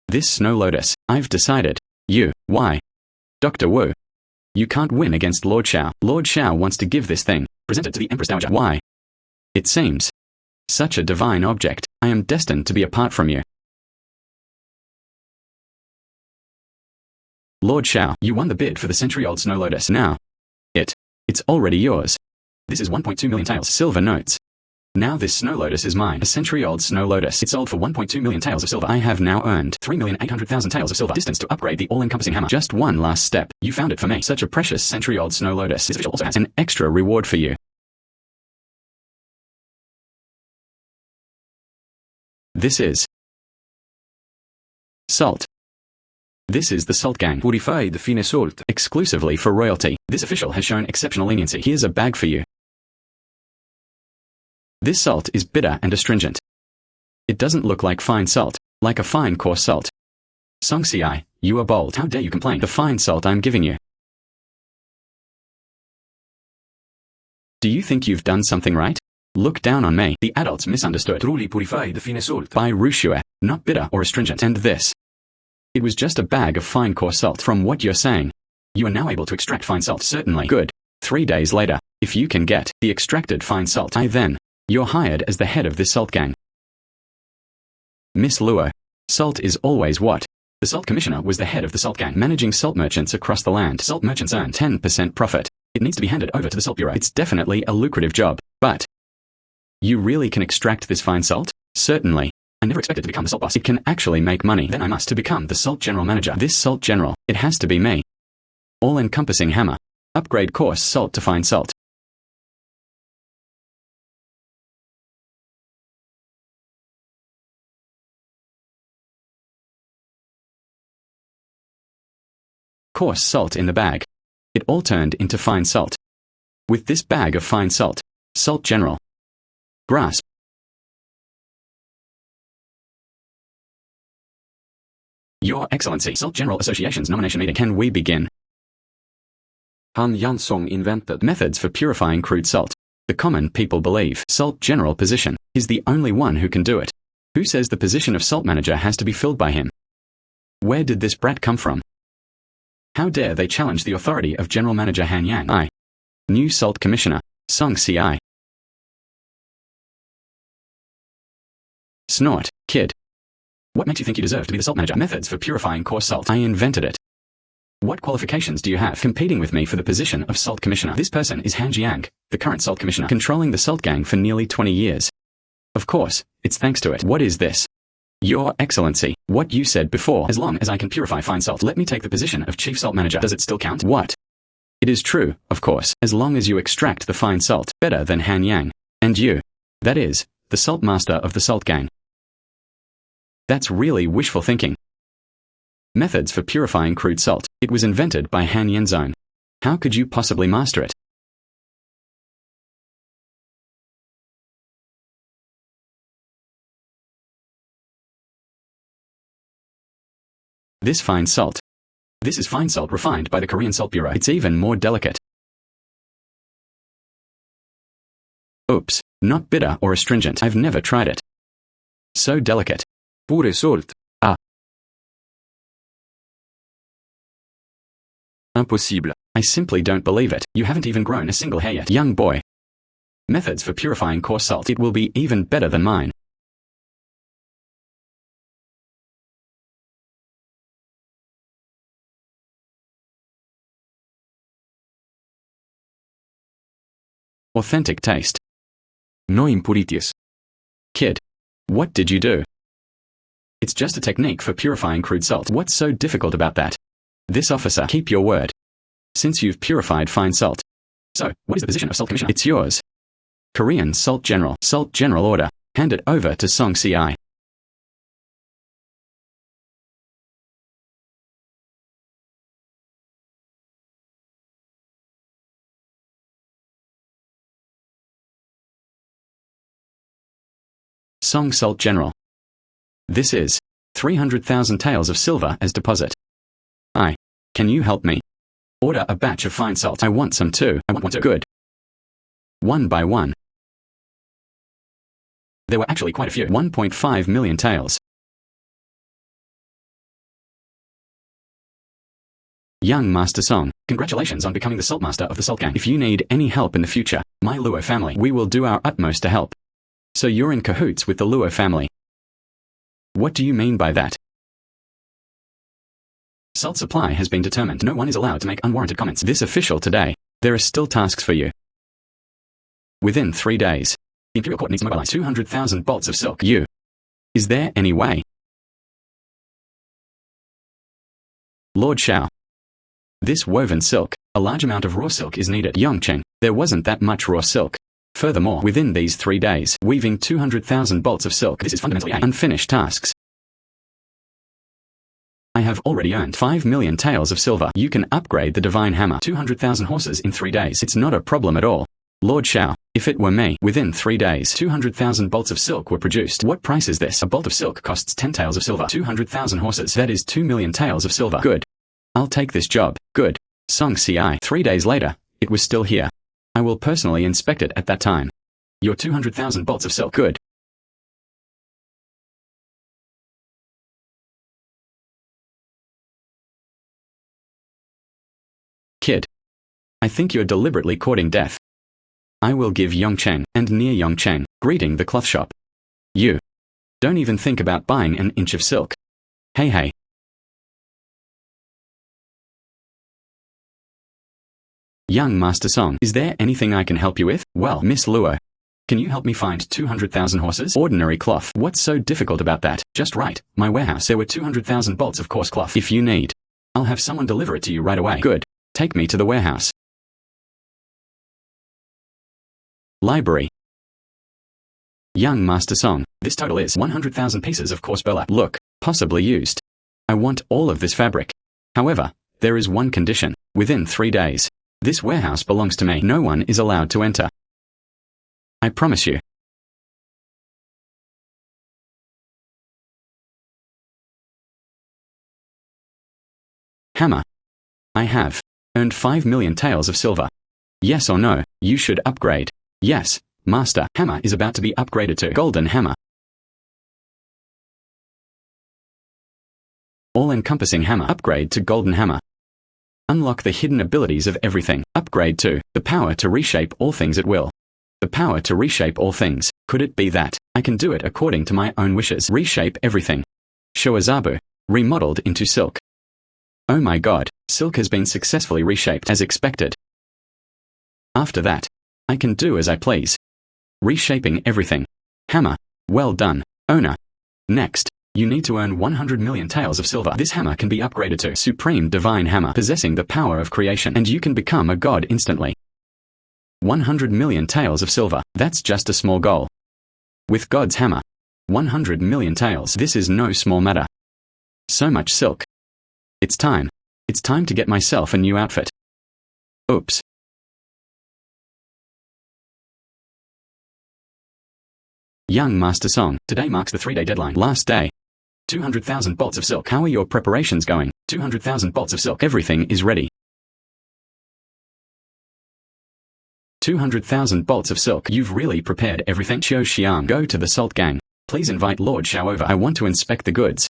This snow lotus, I've decided. Why? Dr. Wu. You can't win against Lord Shao. Lord Shao wants to give this thing. Present it to the Empress Dowager. Why? It seems such a divine object. I am destined to be apart from you. Lord Shao, you won the bid for the century-old snow lotus. Now, it's already yours. This is 1.2 million taels silver notes. Now this snow lotus is mine. A century-old snow lotus. It sold for 1.2 million taels of silver. I have now earned 3,800,000 taels of silver. Distance to upgrade the all-encompassing hammer. Just one last step. You found it for me. Such a precious century-old snow lotus. This official also has an extra reward for you. This is salt. This is the Salt Gang. Purified fine salt. Exclusively for royalty. This official has shown exceptional leniency. Here's a bag for you. This salt is bitter and astringent. It doesn't look like fine salt, like a fine coarse salt. Song Ci, you are bold. How dare you complain? The fine salt I'm giving you. Do you think you've done something right? Look down on me. The adults misunderstood. Truly purified fine salt. By Rushue, not bitter or astringent. And this. It was just a bag of fine coarse salt. From what you're saying, you are now able to extract fine salt. Certainly. Good. 3 days later, if you can get the extracted fine salt, you're hired as the head of this salt gang. Miss Luo. Salt is always what? The salt commissioner was the head of the salt gang, managing salt merchants across the land. Salt merchants earn 10% profit. It needs to be handed over to the salt bureau. It's definitely a lucrative job. But you really can extract this fine salt? Certainly. I never expected to become the salt boss. It can actually make money. Then I must to become the salt general manager. This salt general, it has to be me. All-encompassing hammer. Upgrade coarse salt to fine salt. Coarse salt in the bag. It all turned into fine salt. With this bag of fine salt, Salt General. Grasp. Your Excellency, Salt General Association's nomination meeting. Can we begin? Han Jansong invented methods for purifying crude salt. The common people believe Salt General position is the only one who can do it. Who says the position of Salt Manager has to be filled by him? Where did this brat come from? How dare they challenge the authority of General Manager Han Yang? New Salt Commissioner, Song Ci. Snort, kid. What makes you think you deserve to be the salt manager? Methods for purifying coarse salt. I invented it. What qualifications do you have competing with me for the position of salt commissioner? This person is Han Jiang, the current salt commissioner, controlling the salt gang for nearly 20 years. Of course, it's thanks to it. What is this? Your Excellency, what you said before. As long as I can purify fine salt, let me take the position of chief salt manager. Does it still count? What? It is true, of course, as long as you extract the fine salt, better than Han Yang. And you. That is, the salt master of the salt gang. That's really wishful thinking. Methods for purifying crude salt. It was invented by Han Yenzong. How could you possibly master it? This fine salt. This is fine salt refined by the Korean Salt Bureau. It's even more delicate. Oops, not bitter or astringent. I've never tried it. So delicate. Pure salt. Impossible. I simply don't believe it. You haven't even grown a single hair yet. Young boy. Methods for purifying coarse salt. It will be even better than mine. Authentic taste. No impurities. Kid. What did you do? It's just a technique for purifying crude salt. What's so difficult about that? This officer, keep your word. Since you've purified fine salt. So, what is the position of Salt Commissioner? It's yours. Korean Salt General. Salt General order. Hand it over to Song CI. Song Salt General. This is 300,000 taels of silver as deposit. Can you help me? Order a batch of fine salt. I want some too. I want one too. Good. One by one. There were actually quite a few. 1.5 million taels. Young Master Song, congratulations on becoming the Saltmaster of the Salt Gang. If you need any help in the future, my Luo family, we will do our utmost to help. So you're in cahoots with the Luo family. What do you mean by that? Salt supply has been determined. No one is allowed to make unwarranted comments. This official today. There are still tasks for you. Within 3 days. The Imperial Court needs to mobilize 200,000 bolts of silk. Is there any way? Lord Shao. This woven silk, a large amount of raw silk is needed. Yongcheng, there wasn't that much raw silk. Furthermore, within these 3 days, weaving 200,000 bolts of silk. This is fundamentally unfinished tasks. I have already earned 5 million taels of silver. You can upgrade the Divine Hammer. 200,000 horses in 3 days. It's not a problem at all. Lord Shao, if it were me, within 3 days, 200,000 bolts of silk were produced. What price is this? A bolt of silk costs 10 taels of silver. 200,000 horses. That is 2 million taels of silver. Good. I'll take this job. Good. Song CI. 3 days later, it was still here. I will personally inspect it at that time. Your 200,000 bolts of silk. Good. Kid. I think you're deliberately courting death. I will give Yongcheng, and near Yongcheng, greeting the cloth shop. You. Don't even think about buying an inch of silk. Hey. Young Master Song, is there anything I can help you with? Well, Miss Luo. Can you help me find 200,000 horses? Ordinary cloth. What's so difficult about that? Just right. My warehouse. There were 200,000 bolts of coarse cloth. If you need, I'll have someone deliver it to you right away. Good. Take me to the warehouse. Library. Young Master Song, this total is 100,000 pieces of coarse burlap. Look, possibly used. I want all of this fabric. However, there is one condition. Within 3 days. This warehouse belongs to me. No one is allowed to enter. I promise you. Hammer. I have earned 5 million taels of silver. Yes or no, you should upgrade. Yes, Master. Hammer is about to be upgraded to Golden Hammer. All-Encompassing Hammer. Upgrade to Golden Hammer. Unlock the hidden abilities of everything. Upgrade to the power to reshape all things at will. The power to reshape all things. Could it be that I can do it according to my own wishes? Reshape everything. Shoazabu. Remodeled into silk. Oh my god, silk has been successfully reshaped as expected. After that, I can do as I please. Reshaping everything. Hammer. Well done, owner. Next, you need to earn 100 million taels of silver. This hammer can be upgraded to Supreme Divine Hammer, possessing the power of creation, and you can become a god instantly. 100 million taels of silver. That's just a small goal. With God's Hammer. 100 million taels. This is no small matter. So much silk. It's time. It's time to get myself a new outfit. Oops. Young Master Song, today marks the 3-day deadline. Last day. 200,000 bolts of silk. How are your preparations going? 200,000 bolts of silk. Everything is ready. 200,000 bolts of silk. You've really prepared everything. Xiao Xiang, go to the Salt Gang. Please invite Lord Shao over. I want to inspect the goods.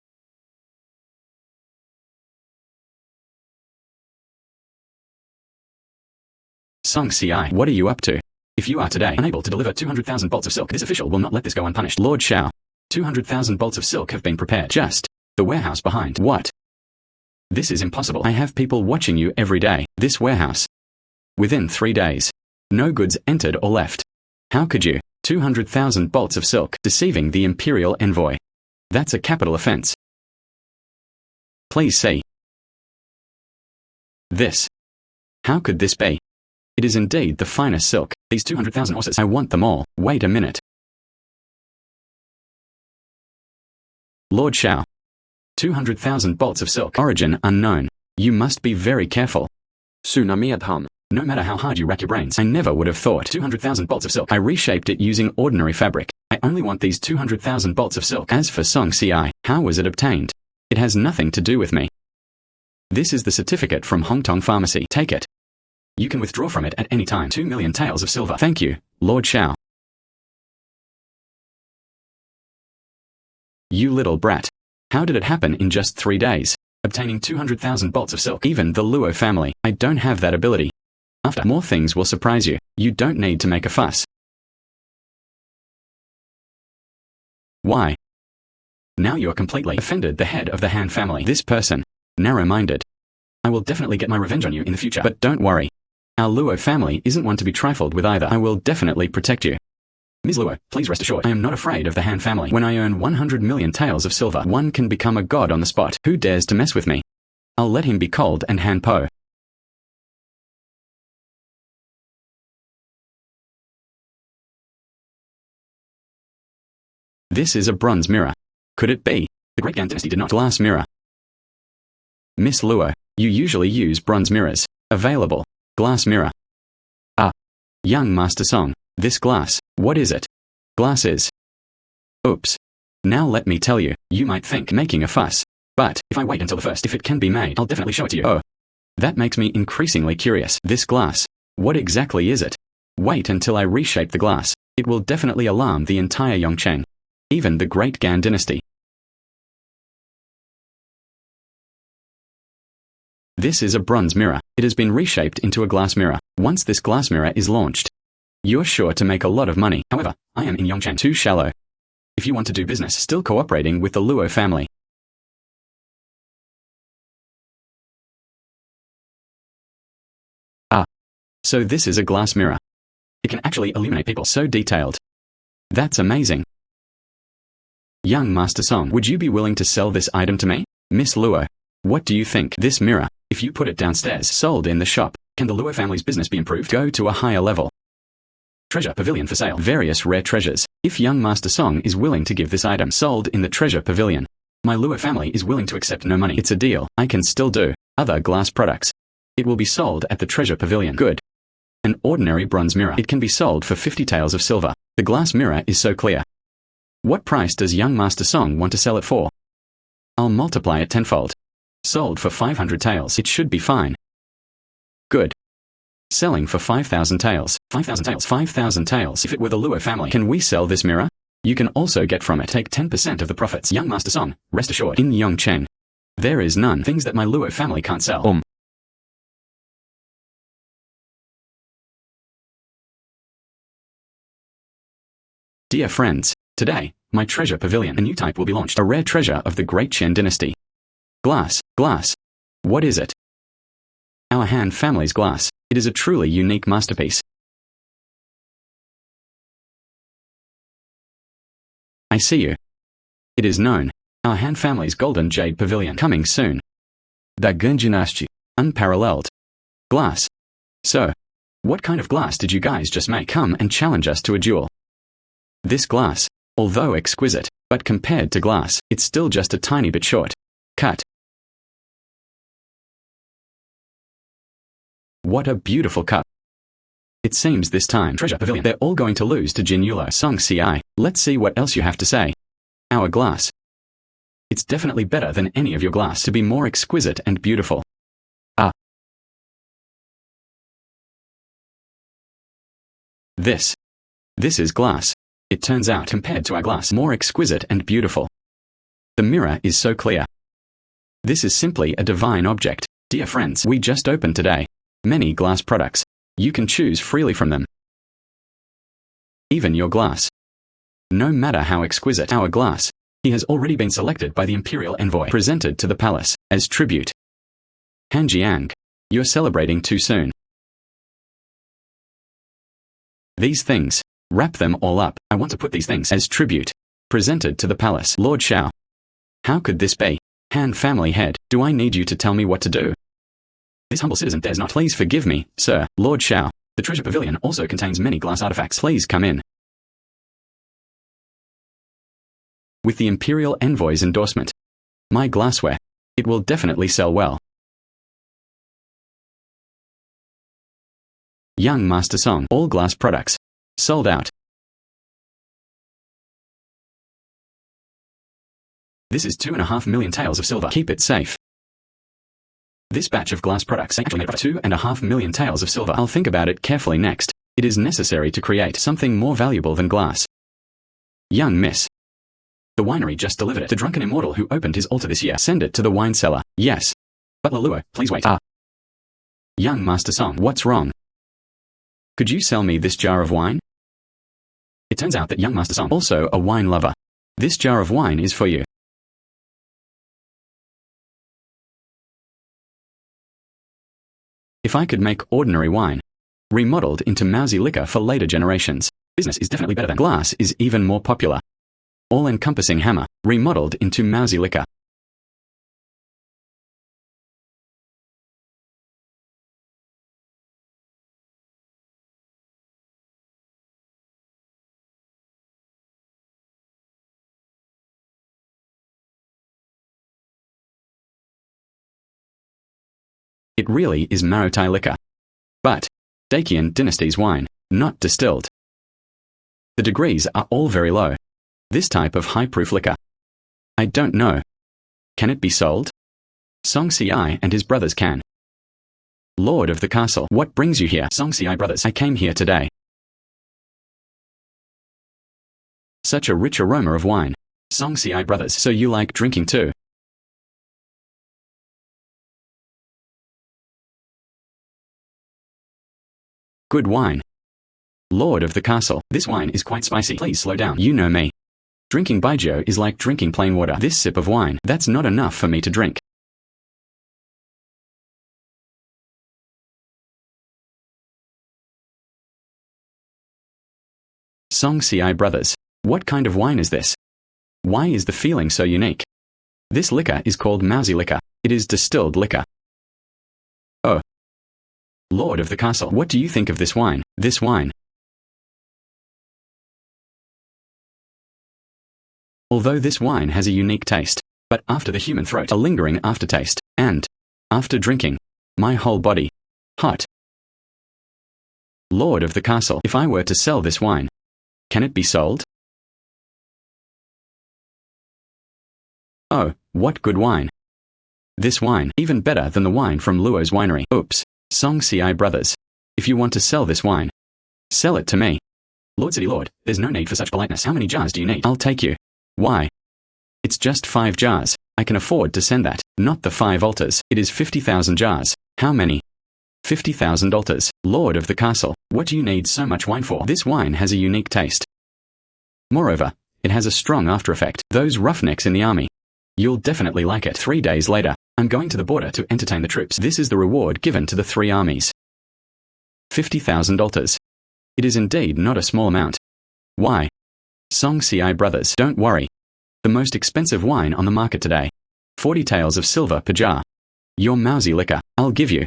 Song CI, what are you up to? If you are today unable to deliver 200,000 bolts of silk, this official will not let this go unpunished. Lord Shao. 200,000 bolts of silk have been prepared. Just the warehouse behind. What? This is impossible. I have people watching you every day. This warehouse. Within 3 days. No goods entered or left. How could you? 200,000 bolts of silk. Deceiving the imperial envoy. That's a capital offense. Please see. This. How could this be? It is indeed the finest silk. These 200,000 horses. I want them all. Wait a minute. Lord Shao. 200,000 bolts of silk. Origin unknown. You must be very careful. Tsunami-adham. No matter how hard you rack your brains, I never would have thought 200,000 bolts of silk. I reshaped it using ordinary fabric. I only want these 200,000 bolts of silk. As for Song Ci, how was it obtained? It has nothing to do with me. This is the certificate from Hongtong Pharmacy. Take it. You can withdraw from it at any time. 2 million taels of silver. Thank you, Lord Shao. You little brat. How did it happen in just 3 days? Obtaining 200,000 bolts of silk. Even the Luo family. I don't have that ability. After, more things will surprise you. You don't need to make a fuss. Why? Now you are completely offended the head of the Han family. This person. Narrow-minded. I will definitely get my revenge on you in the future. But don't worry. Our Luo family isn't one to be trifled with either. I will definitely protect you. Ms. Luo, please rest assured, I am not afraid of the Han family. When I earn 100 million taels of silver, one can become a god on the spot. Who dares to mess with me? I'll let him be cold and Han Po. This is a bronze mirror. Could it be? The Great Gan dynasty did not. Glass mirror. Miss Luo, you usually use bronze mirrors. Available. Glass mirror. Ah. Young Master Song. This glass. What is it? Glass is. Oops. Now let me tell you, you might think making a fuss. But, if I wait until the first, if it can be made, I'll definitely show it to you. Oh. That makes me increasingly curious. This glass. What exactly is it? Wait until I reshape the glass. It will definitely alarm the entire Yongcheng. Even the Great Gan dynasty. This is a bronze mirror. It has been reshaped into a glass mirror. Once this glass mirror is launched, you're sure to make a lot of money. However, I am in Yongcheng. Too shallow. If you want to do business, still cooperating with the Luo family. Ah. So this is a glass mirror. It can actually illuminate people. So detailed. That's amazing. Young Master Song, would you be willing to sell this item to me? Miss Luo, what do you think? This mirror, if you put it downstairs, sold in the shop, can the Luo family's business be improved? Go to a higher level. Treasure Pavilion for sale. Various rare treasures. If Young Master Song is willing to give this item sold in the Treasure Pavilion, my Luo family is willing to accept no money. It's a deal. I can still do other glass products. It will be sold at the Treasure Pavilion. Good. An ordinary bronze mirror. It can be sold for 50 taels of silver. The glass mirror is so clear. What price does Young Master Song want to sell it for? I'll multiply it tenfold. Sold for 500 taels. It should be fine. Good. Selling for 5,000 taels. 5,000 taels. 5,000 taels. If it were the Luo family, can we sell this mirror? You can also get from it. Take 10% of the profits. Young Master Song, rest assured. In Yongcheng, there is none. Things that my Luo family can't sell. Dear friends, today, my treasure pavilion, a new type will be launched. A rare treasure of the Great Qian dynasty. Glass. Glass. What is it? Our Han family's glass. It is a truly unique masterpiece. I see you. It is known. Our Han family's golden jade pavilion. Coming soon. Da Gun dynasty. Unparalleled. Glass. So, what kind of glass did you guys just make? Come and challenge us to a duel. This glass, although exquisite, but compared to glass, it's still just a tiny bit short. Cut. What a beautiful cup. It seems this time, Treasure Pavilion, they're all going to lose to Jin Yulo. Song Ci, let's see what else you have to say. Our glass. It's definitely better than any of your glass to be more exquisite and beautiful. Ah. This is glass. It turns out, compared to our glass, more exquisite and beautiful. The mirror is so clear. This is simply a divine object. Dear friends, we just opened today many glass products. You can choose freely from them. even your glass. No matter how exquisite our glass, he has already been selected by the imperial envoy, presented to the palace, as tribute. Han Jiang, you're celebrating too soon. These things, wrap them all up. I want to put these things as tribute, presented to the palace. Lord Shao. How could this be? Han family head, do I need you to tell me what to do? This humble citizen dares not. Please forgive me, sir, Lord Shao. The treasure pavilion also contains many glass artifacts. Please come in. With the imperial envoy's endorsement. My glassware. It will definitely sell well. Young Master Song. All glass products. Sold out. This is 2.5 million taels of silver. Keep it safe. This batch of glass products actually made 2.5 million taels of silver. I'll think about it carefully next. It is necessary to create something more valuable than glass. Young Miss. The winery just delivered it. The drunken immortal who opened his altar this year. Send it to the wine cellar. Yes. Butler Luo, please wait. Young Master Song. What's wrong? Could you sell me this jar of wine? It turns out that young Master Song, also a wine lover. This jar of wine is for you. If I could make ordinary wine, remodeled into mousy liquor for later generations, business is definitely better than glass is even more popular. All-Encompassing Hammer, remodeled into mousy liquor. It really is Marotai liquor. But, Dacian dynasty's wine, not distilled. The degrees are all very low. This type of high-proof liquor. I don't know. Can it be sold? Song Si and his brothers can. Lord of the castle, what brings you here? Song Si brothers, I came here today. Such a rich aroma of wine. Song Si brothers, so you like drinking too? Good wine. Lord of the castle, this wine is quite spicy. Please slow down. You know me. Drinking baijiu is like drinking plain water. This sip of wine, that's not enough for me to drink. Song Si brothers, what kind of wine is this? Why is the feeling so unique? This liquor is called mousy liquor. It is distilled liquor. Oh. Lord of the castle, what do you think of this wine? This wine. Although this wine has a unique taste, but after the human throat, a lingering aftertaste, and, after drinking, my whole body, hot. Lord of the castle, if I were to sell this wine, can it be sold? Oh, what good wine. This wine, even better than the wine from Luo's winery. Oops. Song Si brothers. If you want to sell this wine, sell it to me. Lord City Lord, there's no need for such politeness. How many jars do you need? I'll take you. Why? It's just 5 jars. I can afford to send that, not the 5 altars. It is 50,000 jars. How many? 50,000 altars. Lord of the castle, what do you need so much wine for? This wine has a unique taste. Moreover, it has a strong after effect. Those roughnecks in the army. You'll definitely like it. 3 days later, I'm going to the border to entertain the troops. This is the reward given to the 3 armies. 50,000 altars. It is indeed not a small amount. Why? Song Si brothers, don't worry. The most expensive wine on the market today. 40 taels of silver per jar. Your mousy liquor, I'll give you.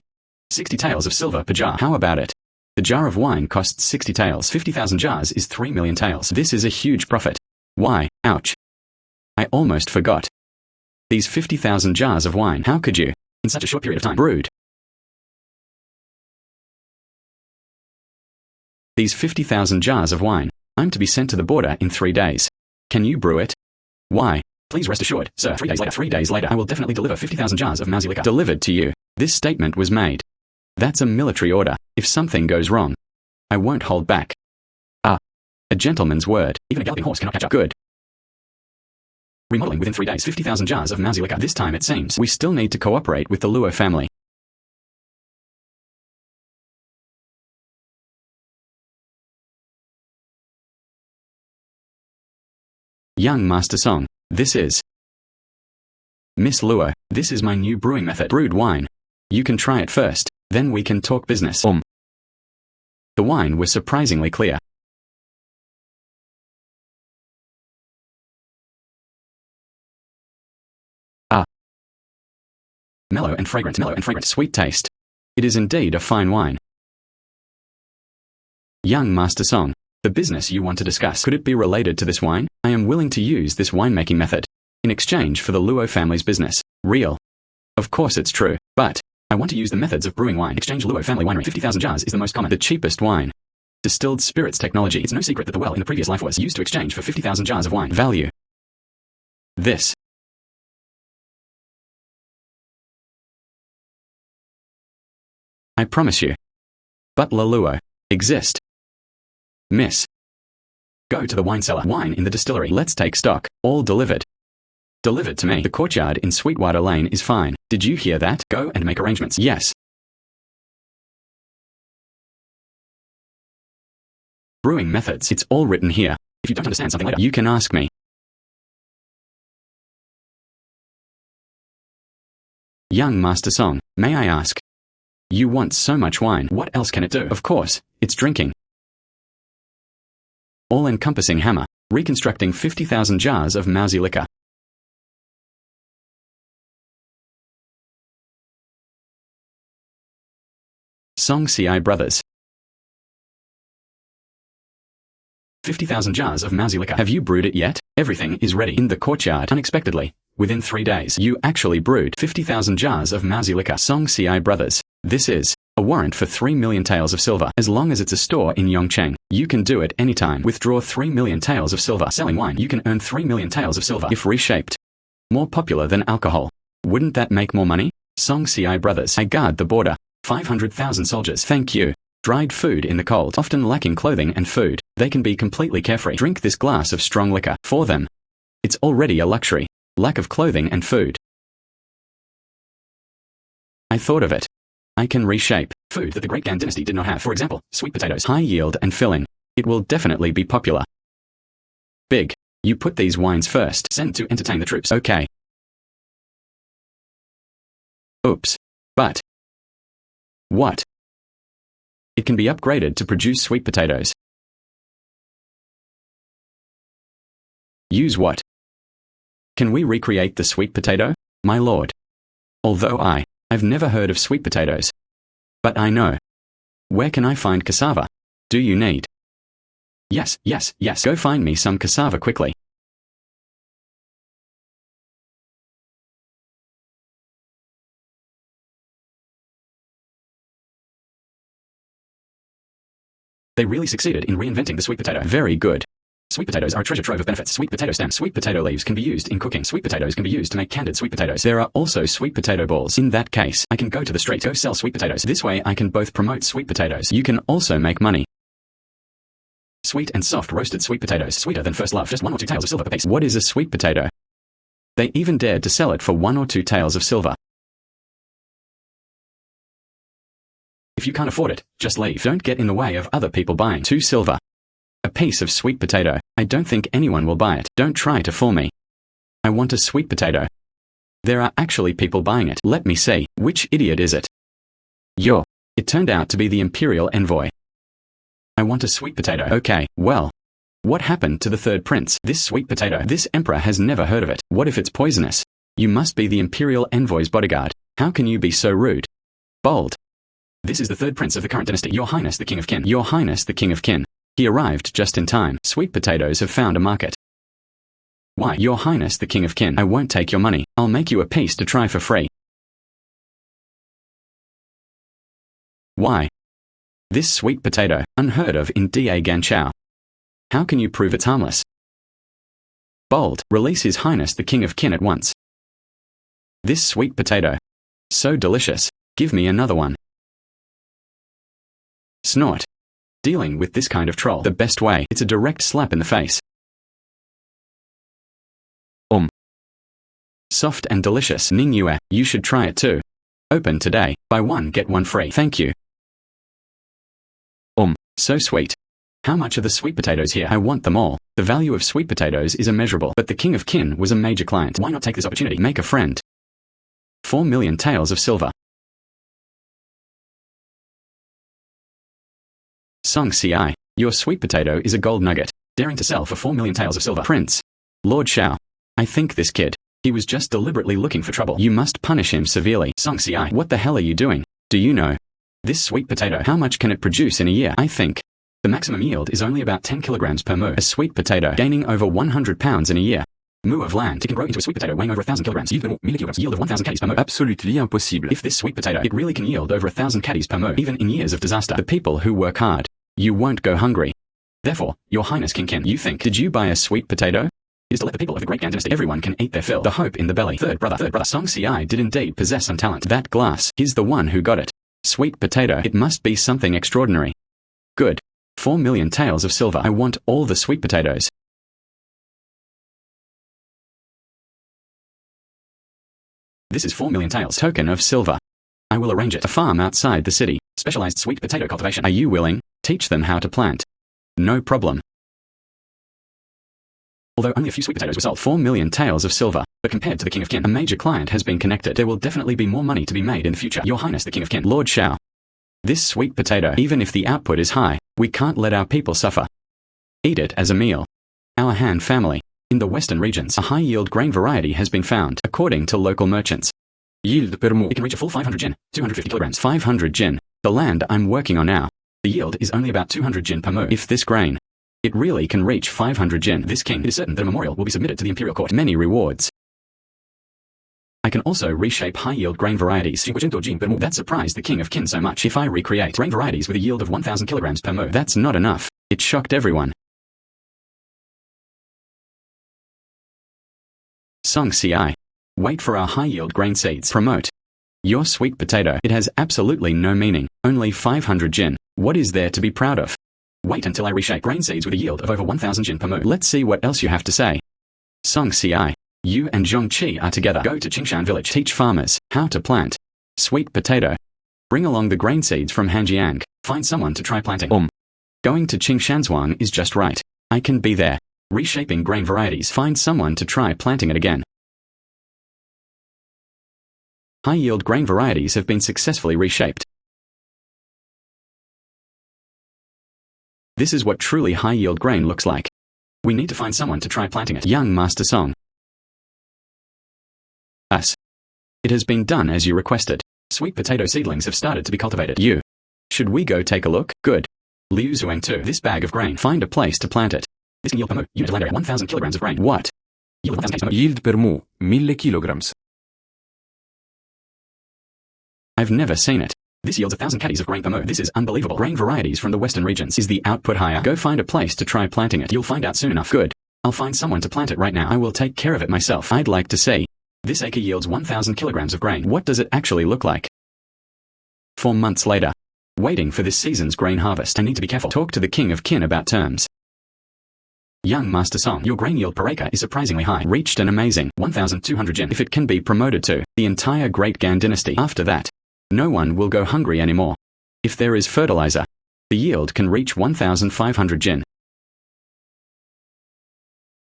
60 taels of silver per jar. How about it? The jar of wine costs 60 taels. 50,000 jars is 3 million taels. This is a huge profit. Why? Ouch. I almost forgot. These 50,000 jars of wine, how could you, in such a short period of time, brewed? These 50,000 jars of wine, I'm to be sent to the border in 3 days. Can you brew it? Why? Please rest assured, sir, 3 days later. 3 days later, I will definitely deliver 50,000 jars of mousy liquor. Delivered to you. This statement was made. That's a military order. If something goes wrong, I won't hold back. A gentleman's word. Even a galloping horse cannot catch up. Good. Remodeling within 3 days. 50,000 jars of mousy liquor. This time it seems we still need to cooperate with the Luo family. Young Master Song. This is Miss Luo. This is my new brewing method. Brewed wine. You can try it first, then we can talk business. The wine was surprisingly clear. Mellow and fragrant, sweet taste. It is indeed a fine wine. Young Master Song. The business you want to discuss, could it be related to this wine? I am willing to use this winemaking method in exchange for the Luo family's business. Real. Of course it's true, but I want to use the methods of brewing wine. Exchange Luo family winery. 50,000 jars is the most common. The cheapest wine. Distilled spirits technology. It's no secret that the well in the previous life was used to exchange for 50,000 jars of wine. Value. This. I promise you. Butler Luo. Exist. Miss. Go to the wine cellar. Wine in the distillery. Let's take stock. All delivered. Delivered to me. The courtyard in Sweetwater Lane is fine. Did you hear that? Go and make arrangements. Yes. Brewing methods. It's all written here. If you don't understand something later, you can ask me. Young Master Song. May I ask? You want so much wine. What else can it do? Of course, it's drinking. All-Encompassing Hammer. Reconstructing 50,000 jars of mousy liquor. Song CI Brothers. 50,000 jars of mousy liquor. Have you brewed it yet? Everything is ready. In the courtyard. Unexpectedly. Within 3 days. You actually brewed 50,000 jars of mousy liquor. Song CI Brothers. This is a warrant for 3 million taels of silver. As long as it's a store in Yongcheng, you can do it anytime. Withdraw 3 million taels of silver. Selling wine, you can earn 3 million taels of silver if reshaped. More popular than alcohol. Wouldn't that make more money? Song CI Brothers. I guard the border. 500,000 soldiers. Thank you. Dried food in the cold. Often lacking clothing and food. They can be completely carefree. Drink this glass of strong liquor. For them. It's already a luxury. Lack of clothing and food. I thought of it. I can reshape food that the Great Gan dynasty did not have. For example, sweet potatoes. High yield and filling. It will definitely be popular. Big. You put these wines first. Send to entertain the troops. Okay. Oops. But. What? It can be upgraded to produce sweet potatoes. Use what? Can we recreate the sweet potato? My lord. Although I've never heard of sweet potatoes. But I know. Where can I find cassava? Do you need? Yes. Go find me some cassava quickly. They really succeeded in reinventing the sweet potato. Very good. Sweet potatoes are a treasure trove of benefits. Sweet potato stem. Sweet potato leaves can be used in cooking. Sweet potatoes can be used to make candied sweet potatoes. There are also sweet potato balls. In that case, I can go to the street. Go sell sweet potatoes. This way I can both promote sweet potatoes. You can also make money. Sweet and soft roasted sweet potatoes. Sweeter than first love. Just 1 or 2 taels of silver per piece. What is a sweet potato? They even dared to sell it for 1 or 2 taels of silver. If you can't afford it, just leave. Don't get in the way of other people buying. 2 silver. A piece of sweet potato. I don't think anyone will buy it. Don't try to fool me. I want a sweet potato. There are actually people buying it. Let me see. Which idiot is it? Yo. It turned out to be the Imperial Envoy. I want a sweet potato. Okay, well. What happened to the third prince? This sweet potato. This emperor has never heard of it. What if it's poisonous? You must be the Imperial Envoy's bodyguard. How can you be so rude? Bold. This is the third prince of the current dynasty. Your Highness the King of Qin. Your Highness the King of Qin. He arrived just in time. Sweet potatoes have found a market. Why? Your Highness the King of Qin. I won't take your money. I'll make you a piece to try for free. Why? This sweet potato, unheard of in Da Ganchao. How can you prove it's harmless? Bold. Release His Highness the King of Qin at once. This sweet potato. So delicious. Give me another one. Snort. Dealing with this kind of troll. The best way. It's a direct slap in the face. Soft and delicious. Ningyue. You should try it too. Open today. Buy one get one free. Thank you. So sweet. How much are the sweet potatoes here? I want them all. The value of sweet potatoes is immeasurable, but the king of kin was a major client. Why not take this opportunity? Make a friend. 4 million taels of silver. Song Ci. Your sweet potato is a gold nugget, daring to sell for 4 million taels of silver. Prince. Lord Shao. I think this kid. He was just deliberately looking for trouble. You must punish him severely. Song Ci. What the hell are you doing? Do you know? This sweet potato, how much can it produce in a year? I think the maximum yield is only about 10 kilograms per moo. A sweet potato gaining over 100 pounds in a year. Moo of land. It can grow into a sweet potato weighing over 1,000 kilograms. Yield of 1,000 caddies per moo. Absolutely impossible. If this sweet potato, it really can yield over 1,000 caddies per moo, even in years of disaster. The people who work hard, you won't go hungry. Therefore, Your Highness King Kin, you think, did you buy a sweet potato? It is to let the people of the great Gan dynasty, everyone can eat their fill. The hope in the belly. Third brother. Song Ci did indeed possess some talent. That glass, he's the one who got it. Sweet potato, it must be something extraordinary. Good. 4 million taels of silver. I want all the sweet potatoes. This is 4 million taels. Token of silver. I will arrange it. A farm outside the city. Specialized sweet potato cultivation. Are you willing? Teach them how to plant. No problem. Although only a few sweet potatoes were sold, 4 million taels of silver. But compared to the King of Kin, a major client has been connected. There will definitely be more money to be made in the future. Your Highness the King of Kin. Lord Shao. This sweet potato, even if the output is high, we can't let our people suffer. Eat it as a meal. Our Han family. In the western regions, a high-yield grain variety has been found, according to local merchants. Yield per moo. It can reach a full 500 jin, 250 kilograms. 500 jin. The land I'm working on now. The yield is only about 200 jin per moo. If this grain, it really can reach 500 jin. This king, it is certain that a memorial will be submitted to the imperial court. Many rewards. I can also reshape high-yield grain varieties. That surprised the King of Kin so much. If I recreate grain varieties with a yield of 1,000 kilograms per moo, that's not enough. It shocked everyone. Song Ci. Wait for our high-yield grain seeds. Promote. Your sweet potato. It has absolutely no meaning. Only 500 jin. What is there to be proud of? Wait until I reshape grain seeds with a yield of over 1,000 jin per moo. Let's see what else you have to say. Song Ci. You and Zhongqi are together. Go to Qingshan village. Teach farmers how to plant sweet potato. Bring along the grain seeds from Hanjiang. Find someone to try planting. Going to Qingshanzhuang is just right. I can be there. Reshaping grain varieties. Find someone to try planting it again. High-yield grain varieties have been successfully reshaped. This is what truly high-yield grain looks like. We need to find someone to try planting it. Young Master Song. Us. It has been done as you requested. Sweet potato seedlings have started to be cultivated. You. Should we go take a look? Good. Liu Zueng 2. This bag of grain. Find a place to plant it. This can yield per moo. Unit of land area. 1,000 kilograms of grain. What? Yield 1,000 kilograms. Yield per moo. 1000 kilograms. I've never seen it. This yields 1,000 caddies of grain per moo. This is unbelievable. Grain varieties from the western regions. Is the output higher? Go find a place to try planting it. You'll find out soon enough. Good. I'll find someone to plant it right now. I will take care of it myself. I'd like to see. This acre yields 1,000 kilograms of grain. What does it actually look like? 4 months later. Waiting for this season's grain harvest. I need to be careful. Talk to the King of Kin about terms. Young Master Song. Your grain yield per acre is surprisingly high. Reached an amazing 1,200 jin. If it can be promoted to the entire Great Gan dynasty. After that, no one will go hungry anymore. If there is fertilizer, the yield can reach 1,500 jin.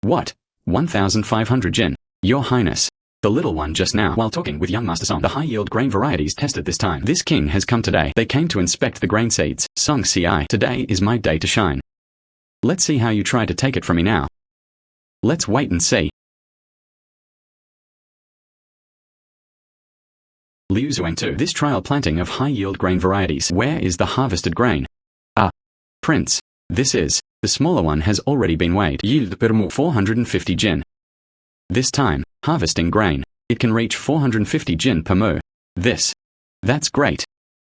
What? 1,500 jin? Your Highness. The little one just now, while talking with young Master Song, the high-yield grain varieties tested this time. This king has come today. They came to inspect the grain seeds. Song Ci. Today is my day to shine. Let's see how you try to take it from me now. Let's wait and see. Liu Zueng 2. This trial planting of high-yield grain varieties. Where is the harvested grain? Prince. This is. The smaller one has already been weighed. Yield per moo. 450 jin. This time, harvesting grain. It can reach 450 jin per moo. That's great.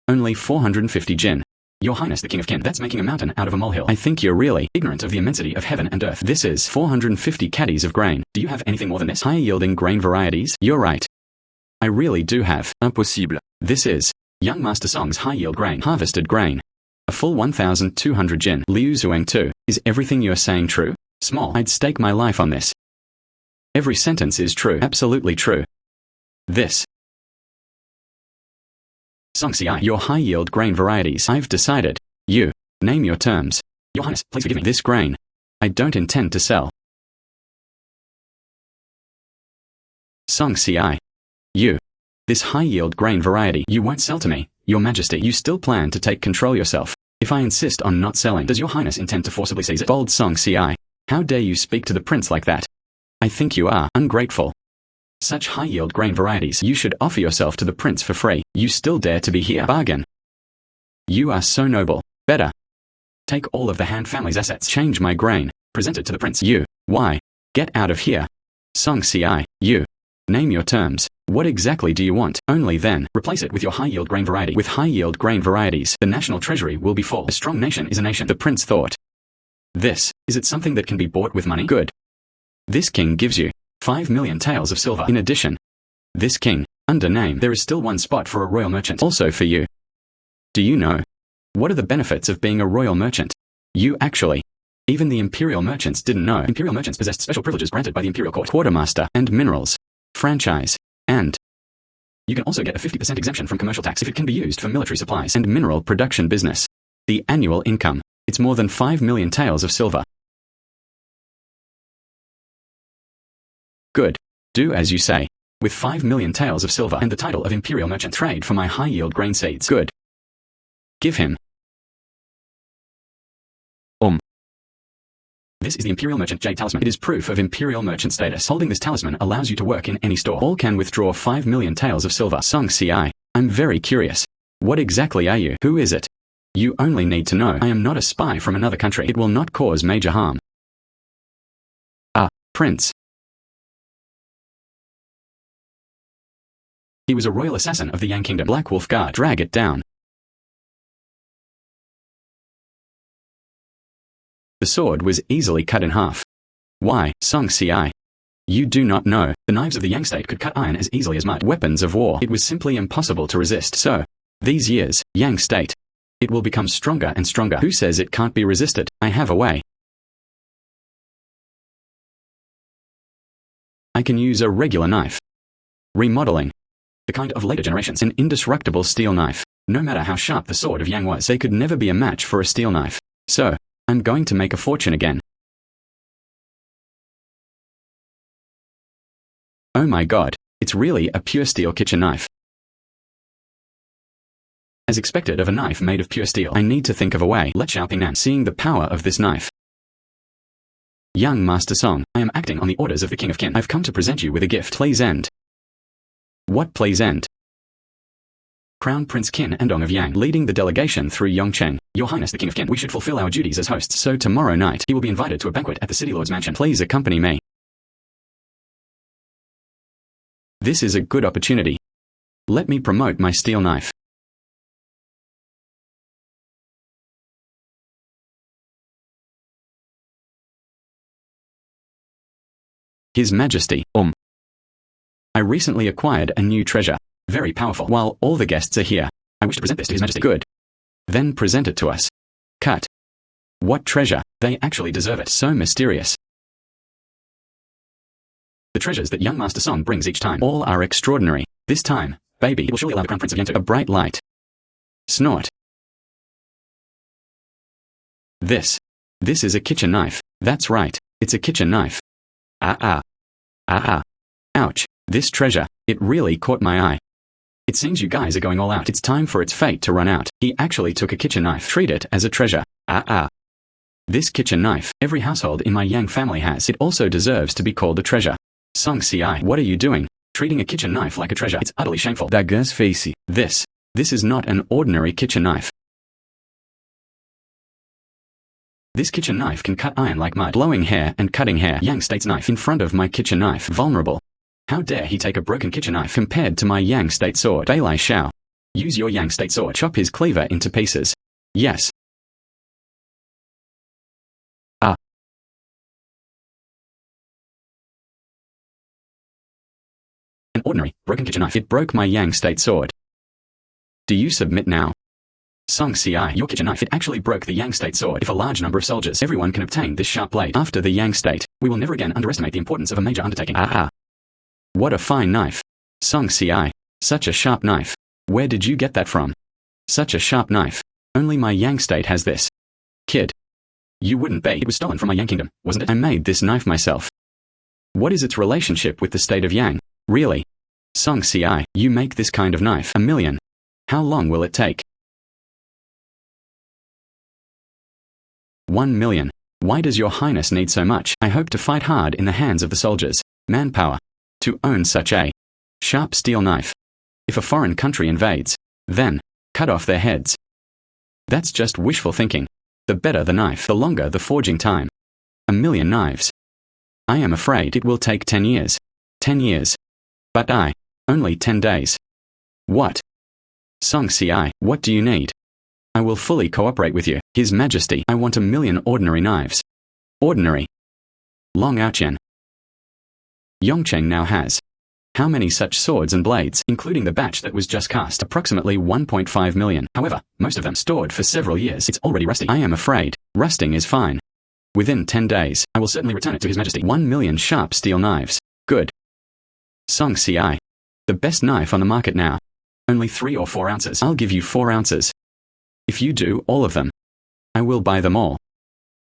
Only 450 jin. Your Highness the King of Kin. That's making a mountain out of a molehill. I think you're really ignorant of the immensity of heaven and earth. This is 450 caddies of grain. Do you have anything more than this? High-yielding grain varieties? You're right. I really do have. Impossible. This is young Master Song's high-yield grain. Harvested grain. A full 1,200 jin. Liu Zueng 2. Is everything you're saying true? Small. I'd stake my life on this. Every sentence is true. Absolutely true. This. Song Ci. Your high-yield grain varieties. I've decided. You. Name your terms. Your Highness, please forgive me. This grain. I don't intend to sell. Song Ci. You. This high-yield grain variety you won't sell to me, Your Majesty. You still plan to take control yourself. If I insist on not selling, does Your Highness intend to forcibly seize it? Bold Song Ci. How dare you speak to the prince like that? I think you are ungrateful. Such high-yield grain varieties, you should offer yourself to the prince for free. You still dare to be here? Bargain. You are so noble. Better. Take all of the Han family's assets. Change my grain. Present it to the prince. You. Why? Get out of here. Song Ci. You. Name your terms. What exactly do you want? Only then, replace it with your high-yield grain variety. With high-yield grain varieties, the national treasury will be full. A strong nation is a nation. The prince thought. This, is it something that can be bought with money? Good. This king gives you 5 million taels of silver. In addition, this king, under name, there is still one spot for a royal merchant. Also for you. Do you know? What are the benefits of being a royal merchant? You actually. Even the imperial merchants didn't know. Imperial merchants possessed special privileges granted by the imperial court. Quartermaster and minerals. Franchise. And you can also get a 50% exemption from commercial tax if it can be used for military supplies and mineral production business. The annual income. It's more than 5 million taels of silver. Good. Do as you say. With 5 million taels of silver and the title of imperial merchant, trade for my high-yield grain seeds. Good. Give him. This is the Imperial Merchant Jade Talisman. It is proof of Imperial Merchant status. Holding this talisman allows you to work in any store. All can withdraw 5 million taels of silver. Song Ci. I'm very curious. What exactly are you? Who is it? You only need to know. I am not a spy from another country. It will not cause major harm. Prince. He was a royal assassin of the Yang Kingdom. Black Wolf Guard. Drag it down. The sword was easily cut in half. Why, Song Ci? You do not know. The knives of the Yang state could cut iron as easily as mud. Weapons of war. It was simply impossible to resist. So, these years, Yang state. It will become stronger and stronger. Who says it can't be resisted? I have a way. I can use a regular knife. Remodeling. The kind of later generations. An indestructible steel knife. No matter how sharp the sword of Yang was, they could never be a match for a steel knife. So, I'm going to make a fortune again. Oh my god, it's really a pure steel kitchen knife. As expected of a knife made of pure steel, I need to think of a way. Let Xiaopingnan. Seeing the power of this knife. Young Master Song, I am acting on the orders of the King of Qin. I've come to present you with a gift. Please end. What please end? Crown Prince Qin Andong of Yang, leading the delegation through Yongcheng. Your Highness the King of Qin, we should fulfill our duties as hosts, so tomorrow night he will be invited to a banquet at the City Lord's mansion. Please accompany me. This is a good opportunity. Let me promote my steel knife. His Majesty, I recently acquired a new treasure. Very powerful. While all the guests are here, I wish to present this to His Majesty. Good. Then present it to us. Cut. What treasure? They actually deserve it. So mysterious. The treasures that young Master Song brings each time. All are extraordinary. This time, baby, it will surely allow the Crown Prince of Yang to. A bright light. Snort. This is a kitchen knife. That's right. It's a kitchen knife. Ouch. This treasure, it really caught my eye. It seems you guys are going all out. It's time for its fate to run out. He actually took a kitchen knife. Treat it as a treasure. This kitchen knife, every household in my Yang family has. It also deserves to be called a treasure. Song Ci, what are you doing? Treating a kitchen knife like a treasure. It's utterly shameful. Daguerre's facey. This is not an ordinary kitchen knife. This kitchen knife can cut iron like mud. Blowing hair and cutting hair. Yang State's knife in front of my kitchen knife. Vulnerable. How dare he take a broken kitchen knife compared to my Yang State sword? Beilai Shao. Use your Yang State sword. Chop his cleaver into pieces. Yes. An ordinary, broken kitchen knife. It broke my Yang State sword. Do you submit now? Song Ci, your kitchen knife. It actually broke the Yang State sword. If a large number of soldiers, everyone can obtain this sharp blade. After the Yang State, we will never again underestimate the importance of a major undertaking. What a fine knife. Song Ci. Such a sharp knife. Where did you get that from? Such a sharp knife. Only my Yang State has this. Kid. You wouldn't be. It was stolen from my Yang kingdom, wasn't it? I made this knife myself. What is its relationship with the state of Yang? Really? Song Ci, you make this kind of knife. 1,000,000. How long will it take? 1,000,000. Why does your highness need so much? I hope to fight hard in the hands of the soldiers. Manpower. To own such a sharp steel knife. If a foreign country invades, then cut off their heads. That's just wishful thinking. The better the knife, the longer the forging time. 1,000,000 knives. I am afraid it will take 10 years. 10 years. But only 10 days. What? Song Ci, what do you need? I will fully cooperate with you. His Majesty, I want 1,000,000 ordinary knives. Ordinary. Long Ouchen. Yongcheng now has how many such swords and blades, including the batch that was just cast? Approximately 1.5 million. However, most of them stored for several years. It's already rusty. I am afraid. Rusting is fine. Within 10 days, I will certainly return it to His Majesty. 1,000,000 sharp steel knives. Good. Song Ci. The best knife on the market now. Only 3 or 4 ounces. I'll give you 4 ounces. If you do all of them, I will buy them all.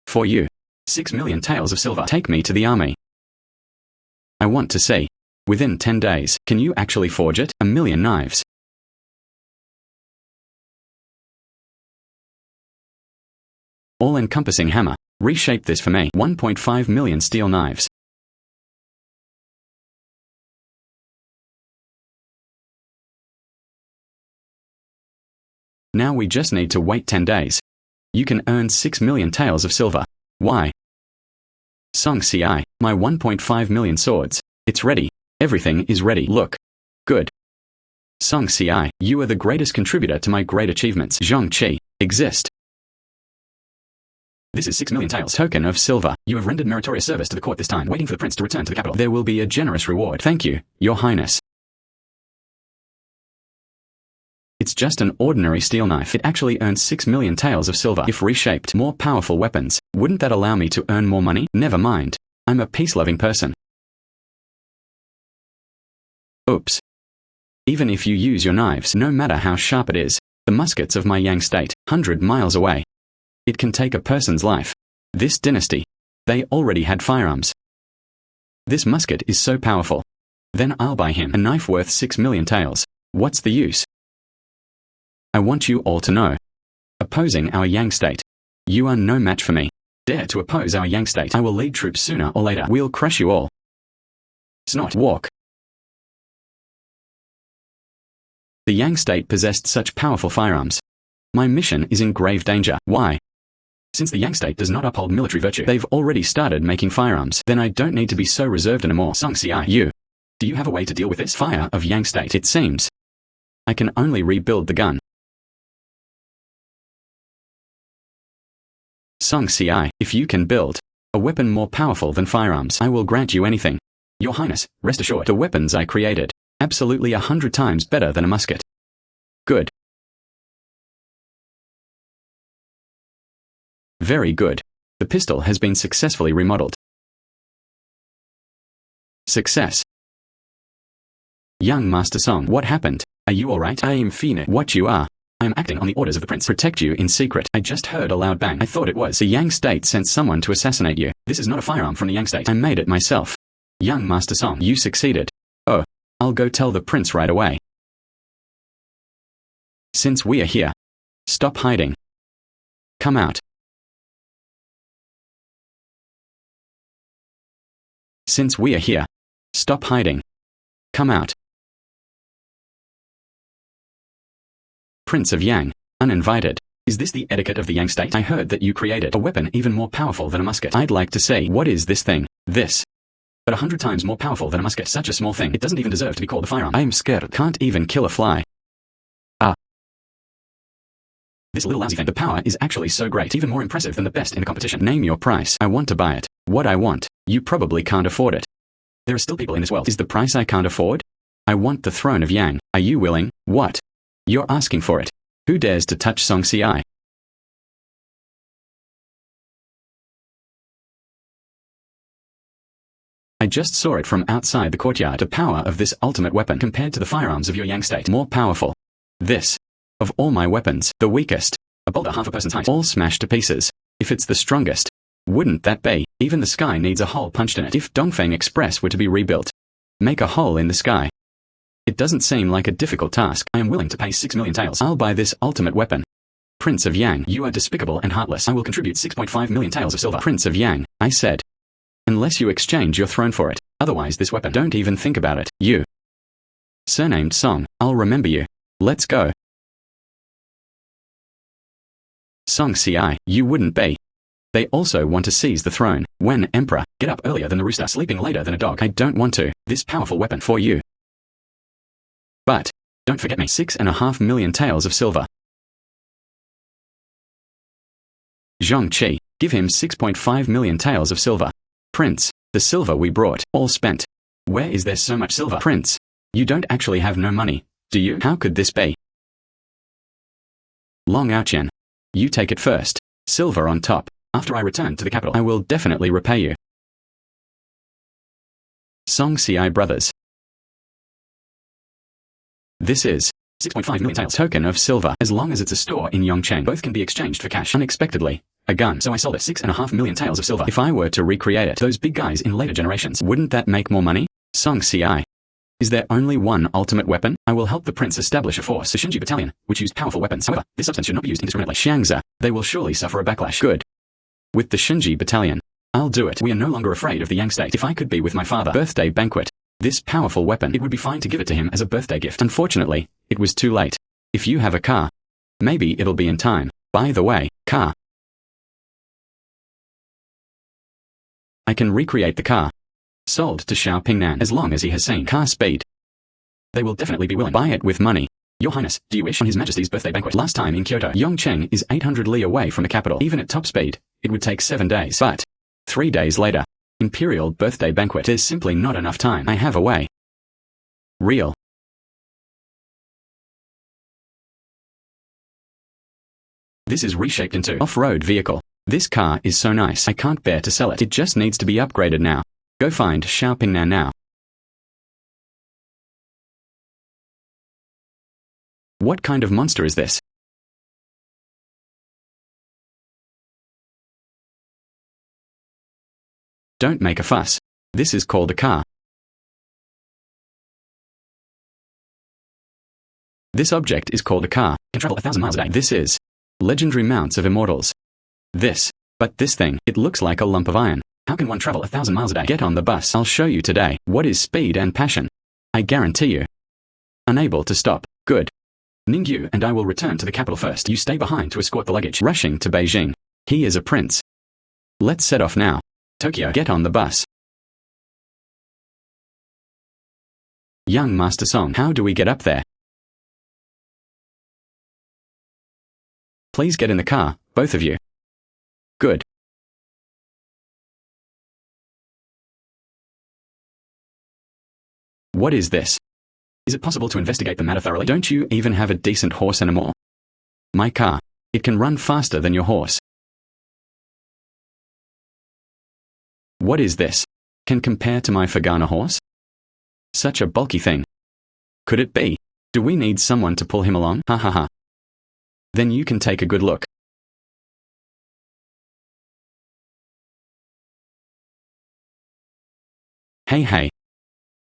For you. 6,000,000 taels of silver. Take me to the army. I want to see. Within 10 days, can you actually forge it? 1,000,000 knives. All-Encompassing Hammer. Reshape this for me. 1.5 million steel knives. Now we just need to wait 10 days. You can earn 6,000,000 taels of silver. Why? Song Ci, my 1.5 million swords. It's ready. Everything is ready. Look. Good. Song Ci, you are the greatest contributor to my great achievements. Zhongqi. Exist. This is 6,000,000 taels. Token of silver. You have rendered meritorious service to the court this time, waiting for the prince to return to the capital. There will be a generous reward. Thank you, your highness. It's just an ordinary steel knife. It actually earns 6,000,000 taels of silver. If reshaped, more powerful weapons, wouldn't that allow me to earn more money? Never mind. I'm a peace-loving person. Oops. Even if you use your knives, no matter how sharp it is, the muskets of my Yang state, 100 miles away. It can take a person's life. This dynasty, they already had firearms. This musket is so powerful. Then I'll buy him a knife worth 6,000,000 taels. What's the use? I want you all to know. Opposing our Yang state. You are no match for me. Dare to oppose our Yang state. I will lead troops sooner or later. We'll crush you all. Snot. Walk. The Yang state possessed such powerful firearms. My mission is in grave danger. Why? Since the Yang state does not uphold military virtue, they've already started making firearms. Then I don't need to be so reserved anymore. Song Ci, you. Do you have a way to deal with this fire of Yang state? It seems. I can only rebuild the gun. Song Ci, if you can build a weapon more powerful than firearms, I will grant you anything. Your Highness, rest assured, the weapons I created, absolutely 100 times better than a musket. Good. Very good. The pistol has been successfully remodeled. Success. Young Master Song, what happened? Are you alright? I am fine. What you are? I am acting on the orders of the prince. Protect you in secret. I just heard a loud bang. I thought it was the Yang state sent someone to assassinate you. This is not a firearm from the Yang state. I made it myself. Young Master Song, you succeeded. Oh, I'll go tell the prince right away. Since we are here, stop hiding. Come out. Since we are here, stop hiding. Come out. Prince of Yang, uninvited. Is this the etiquette of the Yang state? I heard that you created a weapon even more powerful than a musket. I'd like to see. What is this thing? This. But 100 times more powerful than a musket. Such a small thing. It doesn't even deserve to be called a firearm. I am scared. Can't even kill a fly. This little lousy thing. The power is actually so great. Even more impressive than the best in the competition. Name your price. I want to buy it. What I want. You probably can't afford it. There are still people in this world. Is the price I can't afford? I want the throne of Yang. Are you willing? What? You're asking for it. Who dares to touch Song Ci? I just saw it from outside the courtyard. The power of this ultimate weapon compared to the firearms of your Yang state. More powerful. This. Of all my weapons, the weakest. A boulder half a person's height. All smashed to pieces. If it's the strongest, wouldn't that be? Even the sky needs a hole punched in it. If Dongfeng Express were to be rebuilt, make a hole in the sky. It doesn't seem like a difficult task. I am willing to pay 6 million taels. I'll buy this ultimate weapon. Prince of Yang, you are despicable and heartless. I will contribute 6.5 million taels of silver. Prince of Yang, I said. Unless you exchange your throne for it. Otherwise this weapon. Don't even think about it. You. Surnamed Song, I'll remember you. Let's go. Song Ci, you wouldn't be. They also want to seize the throne. When Emperor, get up earlier than the rooster, sleeping later than a dog. I don't want to. This powerful weapon for you. But, don't forget me. 6.5 million taels of silver. Zhong Qi, give him 6.5 million taels of silver. Prince, the silver we brought, all spent. Where is there so much silver? Prince, you don't actually have no money, do you? How could this be? Long Aoqian, you take it first. Silver on top. After I return to the capital, I will definitely repay you. Song Ci brothers. This is 6.5 million taels token of silver. As long as it's a store in Yongcheng, both can be exchanged for cash. Unexpectedly, a gun. So I sold it 6.5 million taels of silver. If I were to recreate it, those big guys in later generations, wouldn't that make more money? Song Ci. Is there only one ultimate weapon? I will help the prince establish a force. The Shinji battalion, which use powerful weapons. However, this substance should not be used indiscriminately. Xiangzi, they will surely suffer a backlash. Good. With the Shinji battalion, I'll do it. We are no longer afraid of the Yang state. If I could be with my father, birthday banquet, this powerful weapon, it would be fine to give it to him as a birthday gift. Unfortunately, it was too late. If you have a car, maybe it'll be in time. By the way, car. I can recreate the car. Sold to Xiao Pingnan as long as he has seen car speed. They will definitely be willing to buy it with money. Your Highness, do you wish on His Majesty's birthday banquet? Last time in Kyoto, Yongcheng is 800 li away from the capital. Even at top speed, it would take 7 days. But 3 days later, Imperial birthday banquet. There's simply not enough time. I have a way. Real. This is reshaped into off-road vehicle. This car is so nice. I can't bear to sell it. It just needs to be upgraded now. Go find Xiao Pingnan now. What kind of monster is this? Don't make a fuss. This is called a car. This object is called a car. Can travel 1,000 miles a day. This is legendary mounts of immortals. But this thing, it looks like a lump of iron. How can one travel 1,000 miles a day? Get on the bus. I'll show you today what is speed and passion. I guarantee you. Unable to stop. Good. Ningyu and I will return to the capital first. You stay behind to escort the luggage. Rushing to Beijing. He is a prince. Let's set off now. Tokyo, get on the bus. Young Master Song, how do we get up there? Please get in the car, both of you. Good. What is this? Is it possible to investigate the matter thoroughly? Don't you even have a decent horse anymore? My car. It can run faster than your horse. What is this? Can compare to my Fagana horse? Such a bulky thing. Could it be? Do we need someone to pull him along? Ha ha ha. Then you can take a good look. Hey.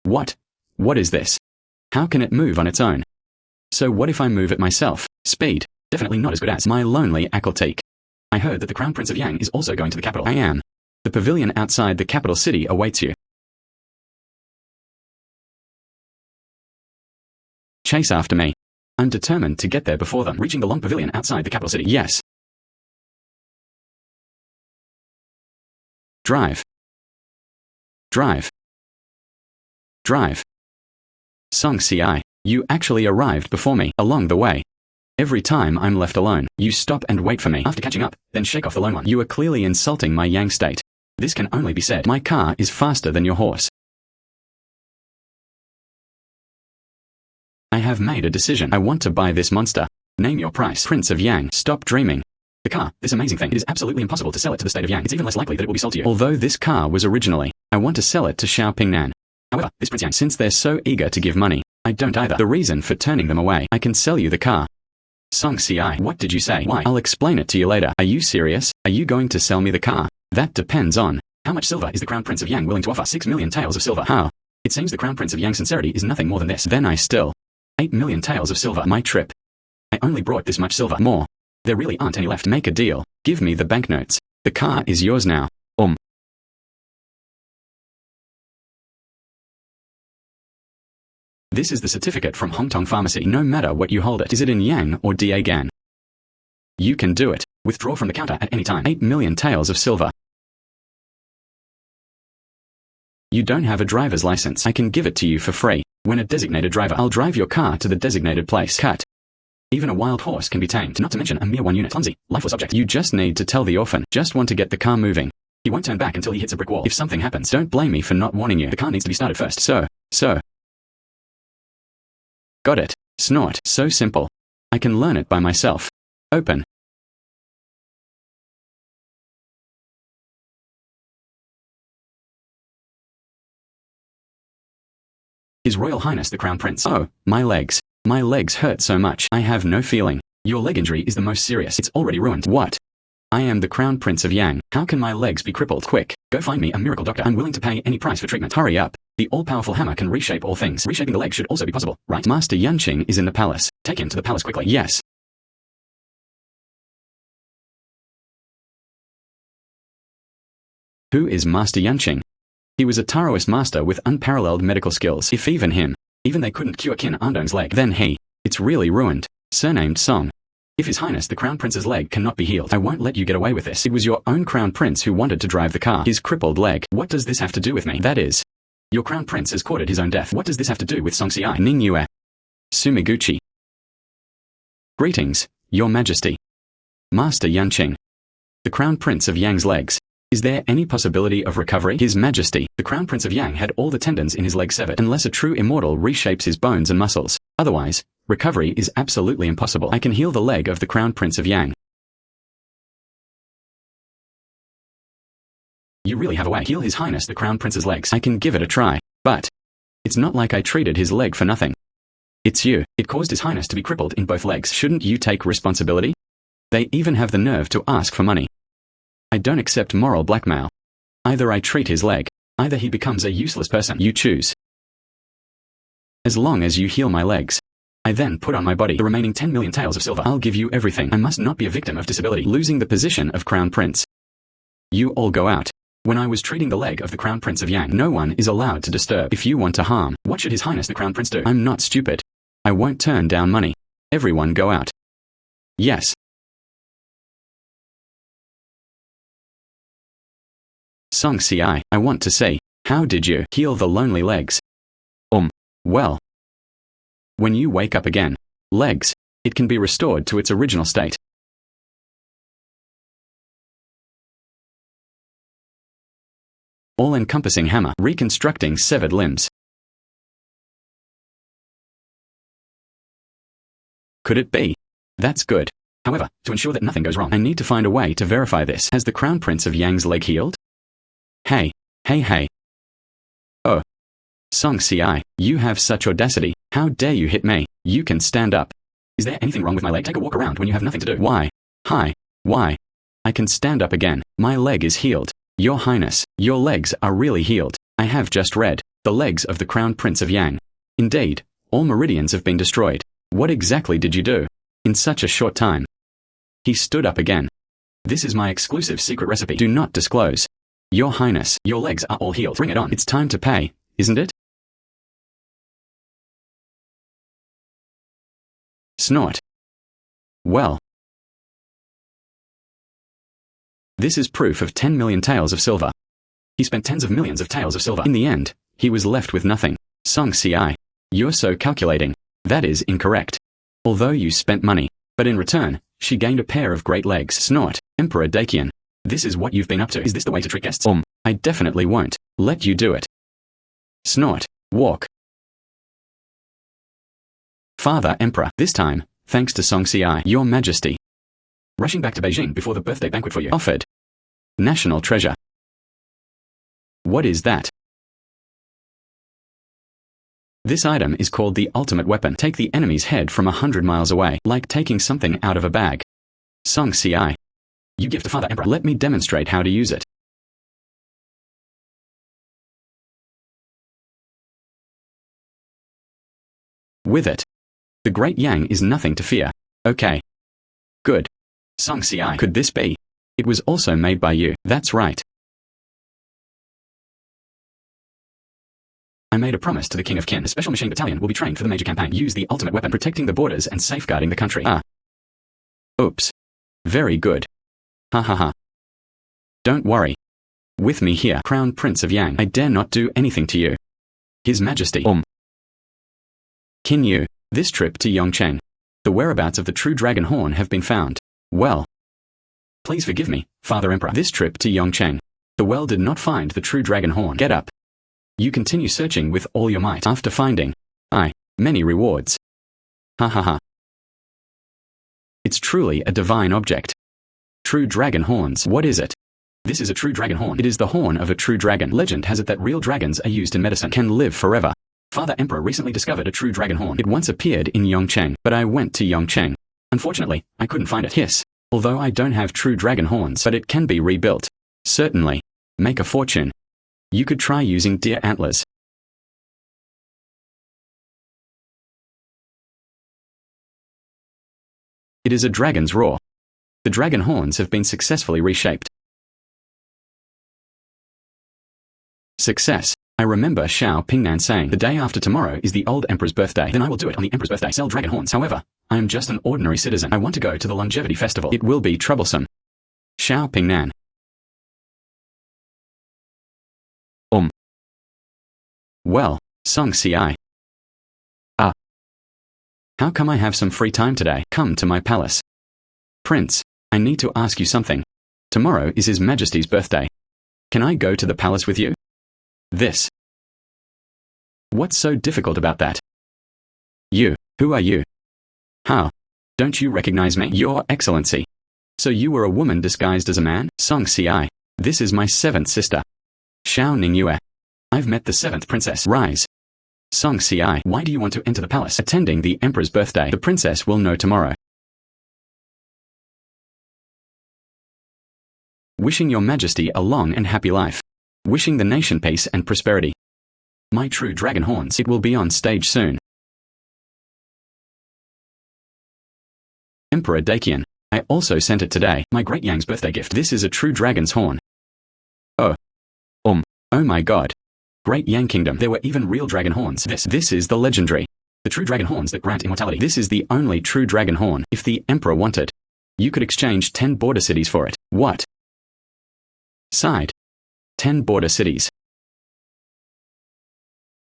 What? What is this? How can it move on its own? So what if I move it myself? Speed. Definitely not as good as my lonely Akeltique. I heard that the Crown Prince of Yang is also going to the capital. I am. The pavilion outside the capital city awaits you. Chase after me. I'm determined to get there before them. Reaching the long pavilion outside the capital city. Yes. Drive. Drive. Drive. Song Ci, you actually arrived before me, along the way. Every time I'm left alone, you stop and wait for me. After catching up, then shake off the lone one. You are clearly insulting my Yang state. This can only be said. My car is faster than your horse. I have made a decision. I want to buy this monster. Name your price. Prince of Yang, stop dreaming. The car, this amazing thing, it is absolutely impossible to sell it to the state of Yang. It's even less likely that it will be sold to you. Although this car was originally, I want to sell it to Xiao Pingnan. However, this Prince Yang, since they're so eager to give money, I don't either. The reason for turning them away, I can sell you the car. Song Ci, what did you say? Why? I'll explain it to you later. Are you serious? Are you going to sell me the car? That depends on. How much silver is the Crown Prince of Yang willing to offer? 6 million taels of silver. How? It seems the Crown Prince of Yang's sincerity is nothing more than this. Then I still. 8 million taels of silver. My trip. I only brought this much silver. More. There really aren't any left. Make a deal. Give me the banknotes. The car is yours now. This is the certificate from Hong Kong Pharmacy. No matter what you hold it. Is it in Yang or Dagan? You can do it. Withdraw from the counter at any time. 8 million taels of silver. You don't have a driver's license. I can give it to you for free. When a designated driver, I'll drive your car to the designated place. Cut. Even a wild horse can be tamed, not to mention a mere 1 unit. Clumsy, lifeless object. You just need to tell the orphan. Just want to get the car moving. He won't turn back until he hits a brick wall. If something happens, don't blame me for not warning you. The car needs to be started first. So. Got it. Snort. So simple. I can learn it by myself. Open. His Royal Highness the Crown Prince. Oh, my legs. My legs hurt so much. I have no feeling. Your leg injury is the most serious. It's already ruined. What? I am the Crown Prince of Yang. How can my legs be crippled? Quick, go find me a miracle doctor. I'm willing to pay any price for treatment. Hurry up. The all-powerful hammer can reshape all things. Reshaping the leg should also be possible, right? Master Yanqing is in the palace. Take him to the palace quickly. Yes. Who is Master Yanqing? He was a Taoist master with unparalleled medical skills. If even they couldn't cure Qin Andong's leg, then it's really ruined. Surnamed Song. If His Highness the Crown Prince's leg cannot be healed, I won't let you get away with this. It was your own Crown Prince who wanted to drive the car. His crippled leg. What does this have to do with me? That is, your Crown Prince has courted his own death. What does this have to do with Song Ci? Ningyue. Sumiguchi. Greetings, Your Majesty. Master Yanqing. The Crown Prince of Yang's legs. Is there any possibility of recovery? His Majesty, the Crown Prince of Yang had all the tendons in his leg severed unless a true immortal reshapes his bones and muscles. Otherwise, recovery is absolutely impossible. I can heal the leg of the Crown Prince of Yang. You really have a way. Heal His Highness the Crown Prince's legs. I can give it a try. But it's not like I treated his leg for nothing. It's you. It caused His Highness to be crippled in both legs. Shouldn't you take responsibility? They even have the nerve to ask for money. I don't accept moral blackmail. Either I treat his leg, either he becomes a useless person. You choose. As long as you heal my legs, I then put on my body the remaining 10 million taels of silver. I'll give you everything. I must not be a victim of disability, losing the position of Crown Prince. You all go out. When I was treating the leg of the Crown Prince of Yang, no one is allowed to disturb. If you want to harm, what should His Highness the Crown Prince do? I'm not stupid. I won't turn down money. Everyone go out. Yes. Song Ci, I want to see, how did you heal the lonely legs? Well, when you wake up again, legs, it can be restored to its original state. All-Encompassing Hammer, reconstructing severed limbs. Could it be? That's good. However, to ensure that nothing goes wrong, I need to find a way to verify this. Has the Crown Prince of Yang's leg healed? Hey. Oh. Song Ci, you have such audacity. How dare you hit me? You can stand up. Is there anything wrong with my leg? Take a walk around when you have nothing to do. Why? Hi. Why? I can stand up again. My leg is healed. Your Highness, your legs are really healed. I have just read. The legs of the Crown Prince of Yang. Indeed, all meridians have been destroyed. What exactly did you do? In such a short time. He stood up again. This is my exclusive secret recipe. Do not disclose. Your Highness, your legs are all healed. Bring it on. It's time to pay, isn't it? Snort. Well. This is proof of 10 million taels of silver. He spent tens of millions of taels of silver. In the end, he was left with nothing. Song Ci, you're so calculating. That is incorrect. Although you spent money, but in return, she gained a pair of great legs. Snort. Emperor Dakian. This is what you've been up to. Is this the way to treat guests? I definitely won't let you do it. Snort. Walk. Father Emperor. This time, thanks to Song Ci, Your Majesty. Rushing back to Beijing before the birthday banquet for you. Offered. National treasure. What is that? This item is called the ultimate weapon. Take the enemy's head from 100 miles away, like taking something out of a bag. Song Ci. You gift to Father Emperor. Let me demonstrate how to use it. With it, the Great Yang is nothing to fear. Okay. Good. Song Ci. Could this be? It was also made by you. That's right. I made a promise to the King of Qin. A special machine battalion will be trained for the major campaign. Use the ultimate weapon, protecting the borders and safeguarding the country. Oops. Very good. Ha ha ha. Don't worry. With me here, Crown Prince of Yang, I dare not do anything to you. His Majesty. Qin Yu, this trip to Yongcheng. The whereabouts of the true dragon horn have been found. Well. Please forgive me, Father Emperor. This trip to Yongcheng. The well did not find the true dragon horn. Get up. You continue searching with all your might. After finding, many rewards. Ha ha ha. It's truly a divine object. True dragon horns. What is it? This is a true dragon horn. It is the horn of a true dragon. Legend has it that real dragons are used in medicine, can live forever. Father Emperor recently discovered a true dragon horn. It once appeared in Yongcheng, but I went to Yongcheng. Unfortunately, I couldn't find it. Hiss. Although I don't have true dragon horns, but it can be rebuilt. Certainly. Make a fortune. You could try using deer antlers. It is a dragon's roar. The dragon horns have been successfully reshaped. Success. I remember Xiao Pingnan saying, the day after tomorrow is the old emperor's birthday. Then I will do it on the emperor's birthday. Sell dragon horns. However, I am just an ordinary citizen. I want to go to the longevity festival. It will be troublesome. Xiao Pingnan. Well, Song Ci. How come I have some free time today? Come to my palace. Prince, I need to ask you something. Tomorrow is His Majesty's birthday. Can I go to the palace with you? This. What's so difficult about that? You. Who are you? How? Don't you recognize me? Your Excellency. So you were a woman disguised as a man? Song Ci. This is my 7th sister. Xiao Ningyue. I've met the 7th princess. Rise. Song Ci. Why do you want to enter the palace? Attending the emperor's birthday. The princess will know tomorrow. Wishing your majesty a long and happy life. Wishing the nation peace and prosperity. My true dragon horns. It will be on stage soon. Emperor Dakian. I also sent it today. My great Yang's birthday gift. This is a true dragon's horn. Oh my god. Great Yang Kingdom. There were even real dragon horns. This is the legendary. The true dragon horns that grant immortality. This is the only true dragon horn. If the emperor wanted, you could exchange 10 border cities for it. What? Side. 10 border cities.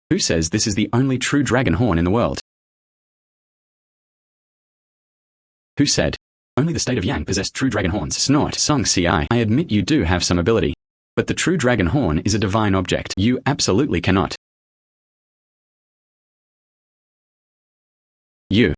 Who says this is the only true dragon horn in the world? Who said? Only the state of Yang possessed true dragon horns. Snort. Song Ci. I admit you do have some ability. But the true dragon horn is a divine object. You absolutely cannot. You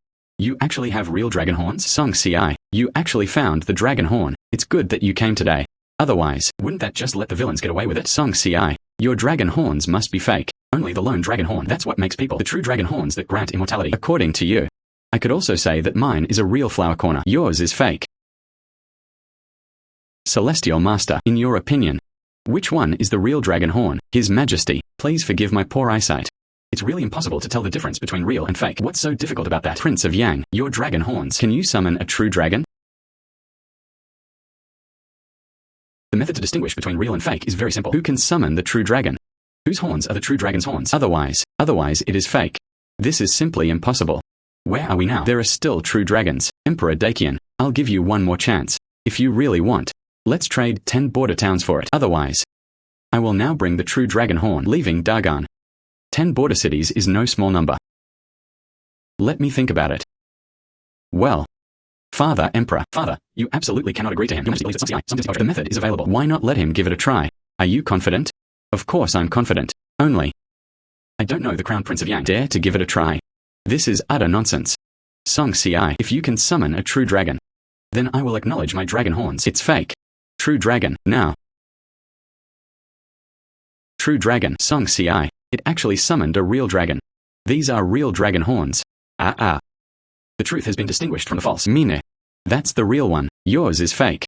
actually have real dragon horns? Song Ci. You actually found the dragon horn. It's good that you came today. Otherwise, wouldn't that just let the villains get away with it? Song Ci. Your dragon horns must be fake. Only the lone dragon horn. That's what makes people the true dragon horns that grant immortality. According to you. I could also say that mine is a real flower corner. Yours is fake. Celestial Master, in your opinion, which one is the real dragon horn? His Majesty, please forgive my poor eyesight. It's really impossible to tell the difference between real and fake. What's so difficult about that? Prince of Yang, your dragon horns. Can you summon a true dragon? The method to distinguish between real and fake is very simple. Who can summon the true dragon? Whose horns are the true dragon's horns? Otherwise it is fake. This is simply impossible. Where are we now? There are still true dragons. Emperor Dakian, I'll give you one more chance. If you really want. Let's trade 10 border towns for it. Otherwise, I will now bring the true dragon horn, leaving Dagan. 10 border cities is no small number. Let me think about it. Well, Father Emperor, Father, you absolutely cannot agree to him. The method is available. Why not let him give it a try? Are you confident? Of course I'm confident. Only, I don't know the Crown Prince of Yang. Dare to give it a try? This is utter nonsense. Song Ci. If you can summon a true dragon, then I will acknowledge my dragon horns. It's fake. True dragon, now. True dragon, Song Ci. It actually summoned a real dragon. These are real dragon horns. The truth has been distinguished from the false. Mine. That's the real one. Yours is fake.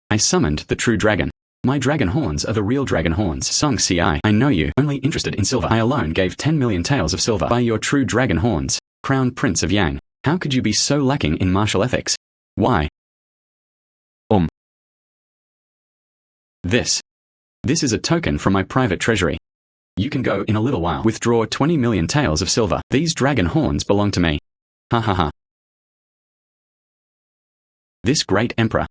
I summoned the true dragon. My dragon horns are the real dragon horns. Song Ci. I know you, only interested in silver. I alone gave 10 million taels of silver by your true dragon horns, Crown Prince of Yang. How could you be so lacking in martial ethics? Why? This is a token from my private treasury. You can go in a little while. Withdraw 20 million taels of silver. These dragon horns belong to me. Ha ha ha. This great emperor,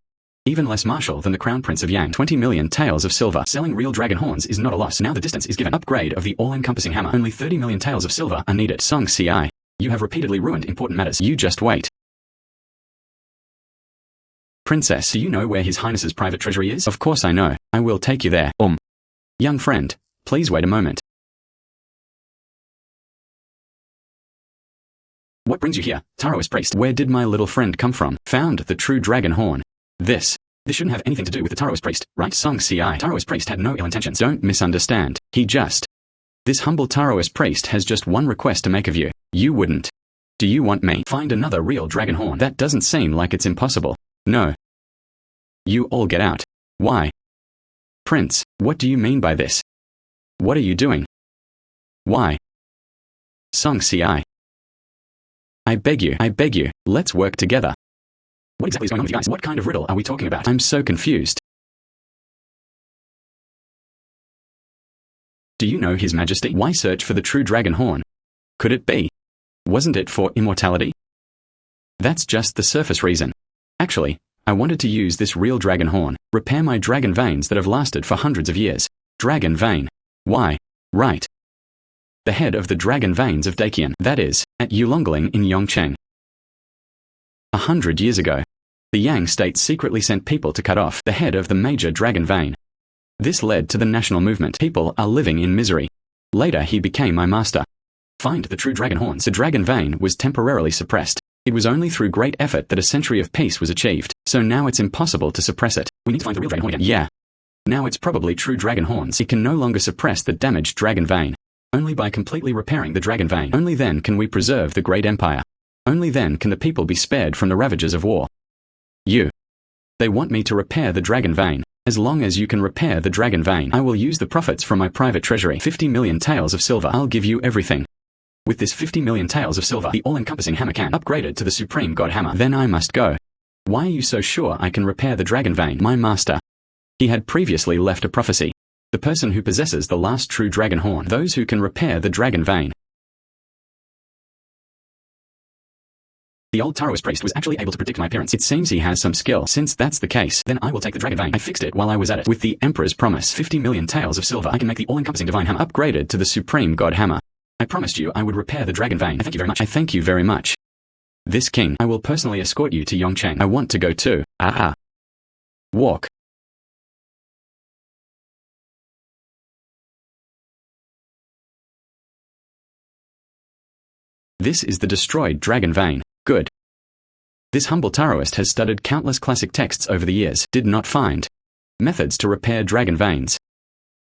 even less martial than the Crown Prince of Yang. 20 million taels of silver. Selling real dragon horns is not a loss. Now the distance is given. Upgrade of the all-encompassing hammer. Only 30 million taels of silver are needed. Song Ci. You have repeatedly ruined important matters. You just wait. Princess, do you know where His Highness's private treasury is? Of course I know. I will take you there. Young friend, please wait a moment. What brings you here, Taoist priest? Where did my little friend come from? Found the true dragon horn. This shouldn't have anything to do with the Taoist priest, right? Song Ci. Taoist priest had no ill intentions. Don't misunderstand. This humble Taoist priest has just one request to make of you. You wouldn't. Do you want me? Find another real dragon horn. That doesn't seem like it's impossible. No. You all get out. Why? Prince, what do you mean by this? What are you doing? Why? Song Ci. I beg you, let's work together. What exactly is going on with you guys? What kind of riddle are we talking about? I'm so confused. Do you know His Majesty? Why search for the true dragon horn? Could it be? Wasn't it for immortality? That's just the surface reason. Actually, I wanted to use this real dragon horn, repair my dragon veins that have lasted for hundreds of years. Dragon vein. Why? Right. The head of the dragon veins of Daqian, that is, at Yulongling in Yongcheng. 100 years ago, the Yang state secretly sent people to cut off the head of the major dragon vein. This led to the national movement. People are living in misery. Later he became my master. Find the true dragon horns. The dragon vein was temporarily suppressed. It was only through great effort that a century of peace was achieved, so now it's impossible to suppress it. We need to find the real dragon horn again. Yeah. Now it's probably true dragon horns. It can no longer suppress the damaged dragon vein. Only by completely repairing the dragon vein. Only then can we preserve the great empire. Only then can the people be spared from the ravages of war. They want me to repair the dragon vein. As long as you can repair the dragon vein, I will use the profits from my private treasury. 50 million taels of silver. I'll give you everything. With this 50 million taels of silver, the all-encompassing hammer can upgraded to the supreme god hammer. Then I must go. Why are you so sure I can repair the dragon vein? My master. He had previously left a prophecy. The person who possesses the last true dragon horn. Those who can repair the dragon vein. The old Taoist priest was actually able to predict my appearance. It seems he has some skill. Since that's the case, then I will take the dragon vein. I fixed it while I was at it. With the Emperor's promise, 50 million taels of silver, I can make the all-encompassing divine hammer upgraded to the supreme god hammer. I promised you I would repair the dragon vein. I thank you very much. I thank you very much. This king, I will personally escort you to Yongcheng. I want to go too. Walk. This is the destroyed dragon vein. Good. This humble Taoist has studied countless classic texts over the years, did not find methods to repair dragon veins.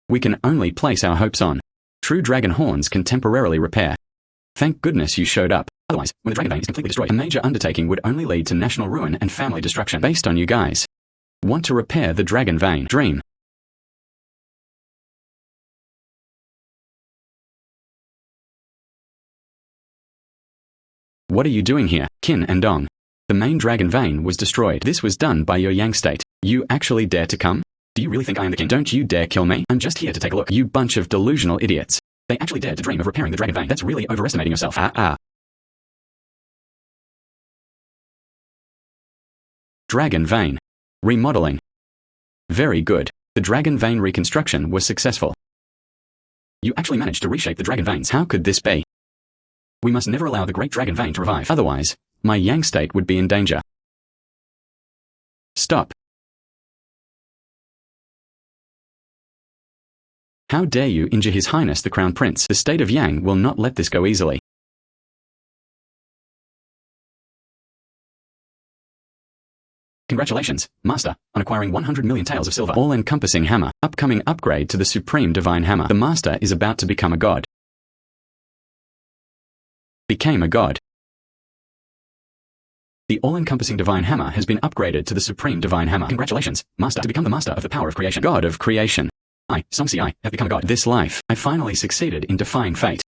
We can only place our hopes on true dragon horns can temporarily repair. Thank goodness you showed up. Otherwise, when the dragon vein is completely destroyed, a major undertaking would only lead to national ruin and family destruction. Based on you guys want to repair the dragon vein. Dream. What are you doing here, Qin and Dong? The main dragon vein was destroyed. This was done by your Yang state. You actually dare to come? Do you really think I am the king? Don't you dare kill me. I'm just here to take a look. You bunch of delusional idiots. They actually dared to dream of repairing the dragon vein. That's really overestimating yourself. Dragon vein. Remodeling. Very good. The dragon vein reconstruction was successful. You actually managed to reshape the dragon veins. How could this be? We must never allow the great dragon vein to revive. Otherwise, my Yang state would be in danger. Stop. How dare you injure His Highness the Crown Prince? The state of Yang will not let this go easily. Congratulations, Master, on acquiring 100 million taels of silver. All-Encompassing Hammer. Upcoming upgrade to the Supreme Divine Hammer. The Master is about to become a god. Became a god. The All-Encompassing Divine Hammer has been upgraded to the Supreme Divine Hammer. Congratulations, Master, to become the Master of the power of creation. God of creation. I, Songsi I, have become a god. This life, I finally succeeded in defying fate.